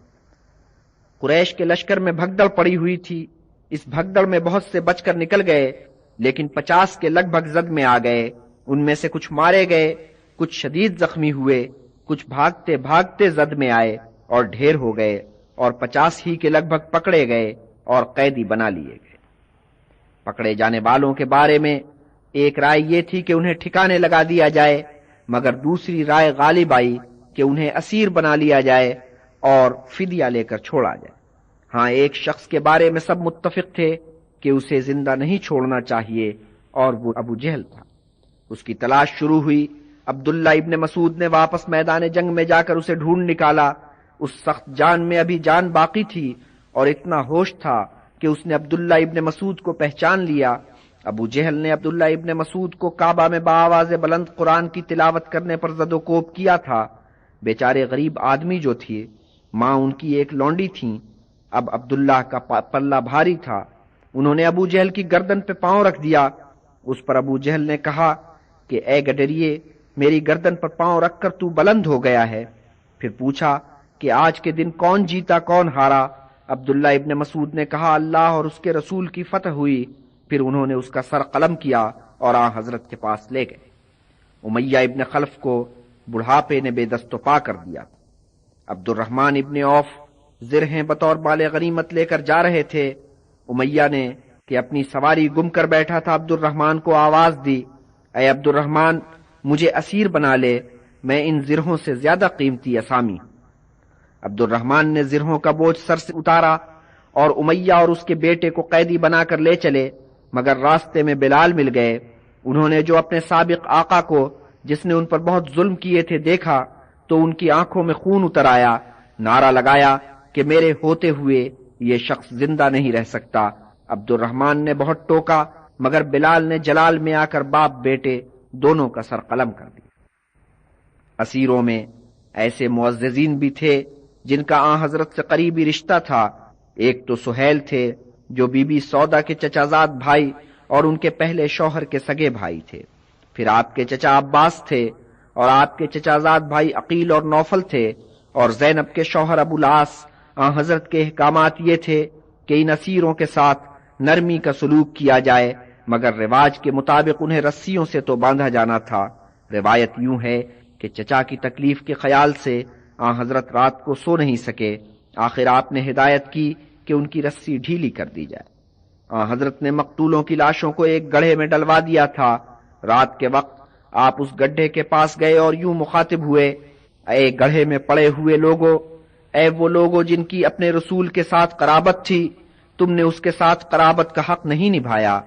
قریش کے لشکر میں بھگدڑ پڑی ہوئی تھی۔ اس بھگدڑ میں بہت سے بچ کر نکل گئے، لیکن 50 کے لگ بھگ زد میں آ گئے۔ ان میں سے کچھ مارے گئے، کچھ شدید زخمی ہوئے، کچھ بھاگتے بھاگتے زد میں آئے اور ڈھیر ہو گئے، اور 50 ہی کے لگ بھگ پکڑے گئے اور قیدی بنا لیے گئے۔ پکڑے جانے والوں کے بارے میں ایک رائے یہ تھی کہ انہیں ٹھکانے لگا دیا جائے، مگر دوسری رائے غالب آئی کہ انہیں اسیر بنا لیا جائے اور فدیہ لے کر چھوڑا جائے۔ ہاں، ایک شخص کے بارے میں سب متفق تھے کہ اسے زندہ نہیں چھوڑنا چاہیے، اور وہ ابو جہل تھا۔ اس کی تلاش شروع ہوئی۔ عبداللہ ابن مسعود نے واپس میدان جنگ میں جا کر اسے ڈھونڈ نکالا۔ اس سخت جان میں ابھی جان باقی تھی اور اتنا ہوش تھا کہ اس نے عبداللہ ابن مسعود کو پہچان لیا۔ ابو جہل نے عبداللہ ابن مسعود کو کعبہ میں بآواز بلند قرآن کی تلاوت کرنے پر زد و کوب کیا تھا۔ بیچارے غریب آدمی جو تھے، ماں ان کی ایک لونڈی تھیں، اب عبداللہ کا پلہ بھاری تھا۔ انہوں نے ابو جہل کی گردن پہ پاؤں رکھ دیا۔ اس پر ابو جہل نے کہا کہ اے گڈریے، میری گردن پر پاؤں رکھ کر تو بلند ہو گیا ہے۔ پھر پوچھا کہ آج کے دن کون جیتا کون ہارا؟ عبداللہ ابن مسعود نے کہا اللہ اور اس کے رسول کی فتح ہوئی۔ پھر انہوں نے اس کا سر قلم کیا اور آن حضرت کے پاس لے گئے۔ امیہ ابن خلف کو بڑھاپے نے بے دست و پا کر دیا۔ عبد الرحمن ابن عوف زرہیں بطور مال غنیمت لے کر جا رہے تھے۔ امیہ نے کہ اپنی سواری گم کر بیٹھا تھا عبد الرحمن کو آواز دی، اے عبد الرحمن، مجھے اسیر بنا لے، میں ان زرہوں سے زیادہ قیمتی اسامی۔ عبد الرحمن نے زرہوں کا بوجھ سر سے اتارا اور امیہ اور اس کے بیٹے کو قیدی بنا کر لے چلے، مگر راستے میں بلال مل گئے۔ انہوں نے جو اپنے سابق آقا کو جس نے ان پر بہت ظلم کیے تھے دیکھا تو ان کی آنکھوں میں خون اتر آیا۔ نعرہ لگایا کہ میرے ہوتے ہوئے یہ شخص زندہ نہیں رہ سکتا۔ عبد الرحمن نے بہت ٹوکا مگر بلال نے جلال میں آ کر باپ بیٹے دونوں کا سر قلم کر دیا۔ اسیروں میں ایسے معززین بھی تھے جن کا آن حضرت سے قریبی رشتہ تھا۔ ایک تو سہیل تھے جو بی بی سودا کے چچازاد بھائی اور ان کے پہلے شوہر کے سگے بھائی تھے۔ پھر آپ کے چچا عباس تھے اور آپ کے چچازاد بھائی عقیل اور نوفل تھے، اور زینب کے شوہر ابو العاص۔ آن حضرت کے احکامات یہ تھے کہ ان اسیروں کے ساتھ نرمی کا سلوک کیا جائے، مگر رواج کے مطابق انہیں رسیوں سے تو باندھا جانا تھا۔ روایت یوں ہے کہ چچا کی تکلیف کے خیال سے آن حضرت رات کو سو نہیں سکے۔ آخر آپ نے ہدایت کی کہ ان کی رسی ڈھیلی کر دی جائے۔ آن حضرت نے مقتولوں کی لاشوں کو ایک گڑھے میں ڈلوا دیا تھا۔ رات کے وقت آپ اس گڈھے کے پاس گئے اور یوں مخاطب ہوئے، اے گڑھے میں پڑے ہوئے لوگوں، اے وہ لوگوں جن کی اپنے رسول کے ساتھ قرابت تھی، تم نے اس کے ساتھ قرابت کا حق نہیں نبھایا۔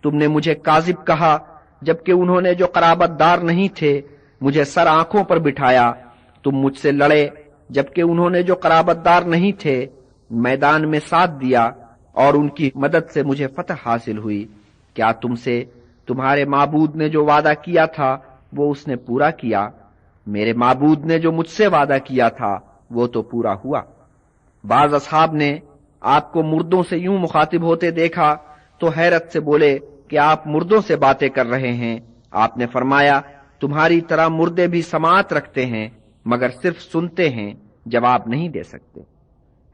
تم نے مجھے کاذب کہا جبکہ انہوں نے جو قرابت دار نہیں تھے مجھے سر آنکھوں پر بٹھایا۔ تم مجھ سے لڑے جبکہ انہوں نے جو قرابت دار نہیں تھے میدان میں ساتھ دیا، اور ان کی مدد سے مجھے فتح حاصل ہوئی۔ کیا تم سے تمہارے معبود نے جو وعدہ کیا تھا وہ اس نے پورا کیا؟ میرے معبود نے جو مجھ سے وعدہ کیا تھا وہ تو پورا ہوا۔ بعض اصحاب نے آپ کو مردوں سے یوں مخاطب ہوتے دیکھا تو حیرت سے بولے کہ آپ مردوں سے باتیں کر رہے ہیں۔ آپ نے فرمایا تمہاری طرح مردے بھی سماعت رکھتے ہیں مگر صرف سنتے ہیں، جواب نہیں دے سکتے۔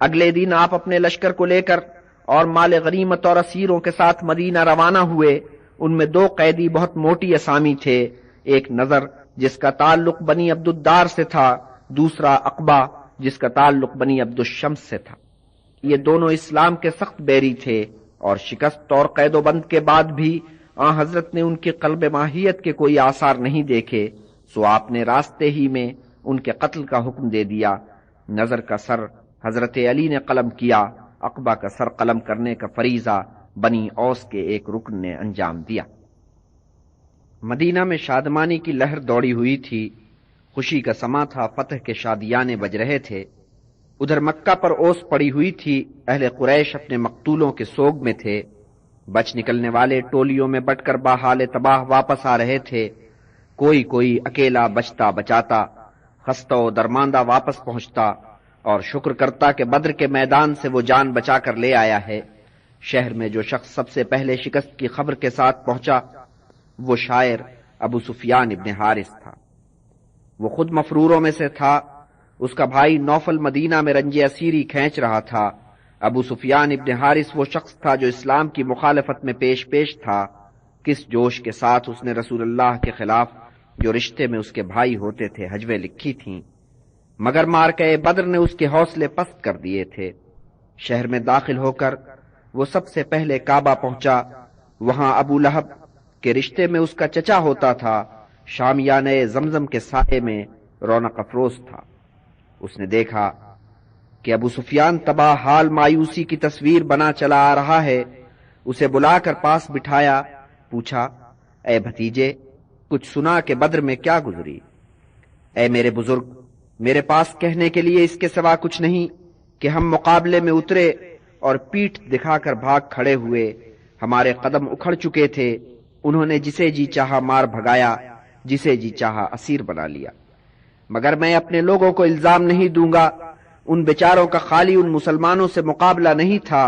اگلے دن آپ اپنے لشکر کو لے کر اور مال غنیمت اور اسیروں کے ساتھ مدینہ روانہ ہوئے۔ ان میں 2 قیدی بہت موٹی اسامی تھے، ایک نظر جس کا تعلق بنی عبد الدار سے تھا، دوسرا عقبہ جس کا تعلق بنی عبد الشمس سے تھا۔ یہ دونوں اسلام کے سخت بیری تھے، اور شکست اور قید و بند کے بعد بھی آن حضرت نے ان کی قلب ماہیت کے کوئی آثار نہیں دیکھے، سو آپ نے راستے ہی میں ان کے قتل کا حکم دے دیا۔ نظر کا سر حضرت علی نے قلم کیا، عقبہ کا سر قلم کرنے کا فریضہ بنی اوس کے ایک رکن نے انجام دیا۔ مدینہ میں شادمانی کی لہر دوڑی ہوئی تھی، خوشی کا سما تھا، فتح کے شادیانے بج رہے تھے۔ ادھر مکہ پر اوس پڑی ہوئی تھی، اہل قریش اپنے مقتولوں کے سوگ میں تھے، بچ نکلنے والے ٹولیوں میں بٹ کر باحال تباہ واپس آ رہے تھے، کوئی اکیلا بچتا بچاتا، خستہ و درماندہ واپس پہنچتا اور شکر کرتا کہ بدر کے میدان سے وہ جان بچا کر لے آیا ہے۔ شہر میں جو شخص سب سے پہلے شکست کی خبر کے ساتھ پہنچا وہ شاعر ابو سفیان ابن حارث تھا۔ وہ خود مفروروں میں سے تھا، اس کا بھائی نوفل مدینہ میں رنج اسیری کھینچ رہا تھا۔ ابو سفیان ابن حارث وہ شخص تھا جو اسلام کی مخالفت میں پیش تھا۔ کس جوش کے ساتھ اس نے رسول اللہ کے خلاف جو رشتے میں اس کے بھائی ہوتے تھے ہجویں لکھی تھیں، مگر مارکہ بدر نے اس کے حوصلے پست کر دیے تھے۔ شہر میں داخل ہو کر وہ سب سے پہلے کعبہ پہنچا، وہاں ابو لہب کے رشتے میں اس کا چچا ہوتا تھا، شامیانہ زمزم کے سائے میں رونق افروز تھا۔ اس نے دیکھا کہ ابو سفیان تباہ حال مایوسی کی تصویر بنا چلا آ رہا ہے، اسے بلا کر پاس بٹھایا، پوچھا، اے بھتیجے، کچھ سنا کہ بدر میں کیا گزری؟ اے میرے بزرگ، میرے پاس کہنے کے لیے اس کے سوا کچھ نہیں کہ ہم مقابلے میں اترے اور پیٹھ دکھا کر بھاگ کھڑے ہوئے، ہمارے قدم اکھڑ چکے تھے، انہوں نے جسے جی چاہا مار بھگایا، جسے جی چاہا اسیر بنا لیا، مگر میں اپنے لوگوں کو الزام نہیں دوں گا، ان بیچاروں کا خالی ان مسلمانوں سے مقابلہ نہیں تھا،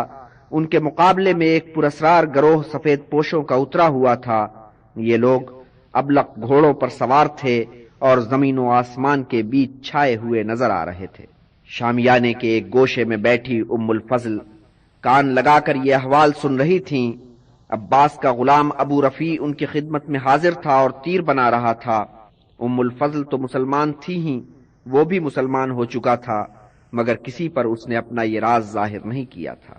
ان کے مقابلے میں ایک پراسرار گروہ سفید پوشوں کا اترا ہوا تھا۔ یہ لوگ ابلق گھوڑوں پر سوار تھے اور زمین و آسمان کے بیچ چھائے ہوئے نظر آ رہے تھے۔ شامیانے کے ایک گوشے میں بیٹھی ام الفضل کان لگا کر یہ احوال سن رہی تھیں۔ عباس کا غلام ابو رفیع ان کی خدمت میں حاضر تھا اور تیر بنا رہا تھا۔ ام الفضل تو مسلمان تھی ہی، وہ بھی مسلمان ہو چکا تھا، مگر کسی پر اس نے اپنا یہ راز ظاہر نہیں کیا تھا۔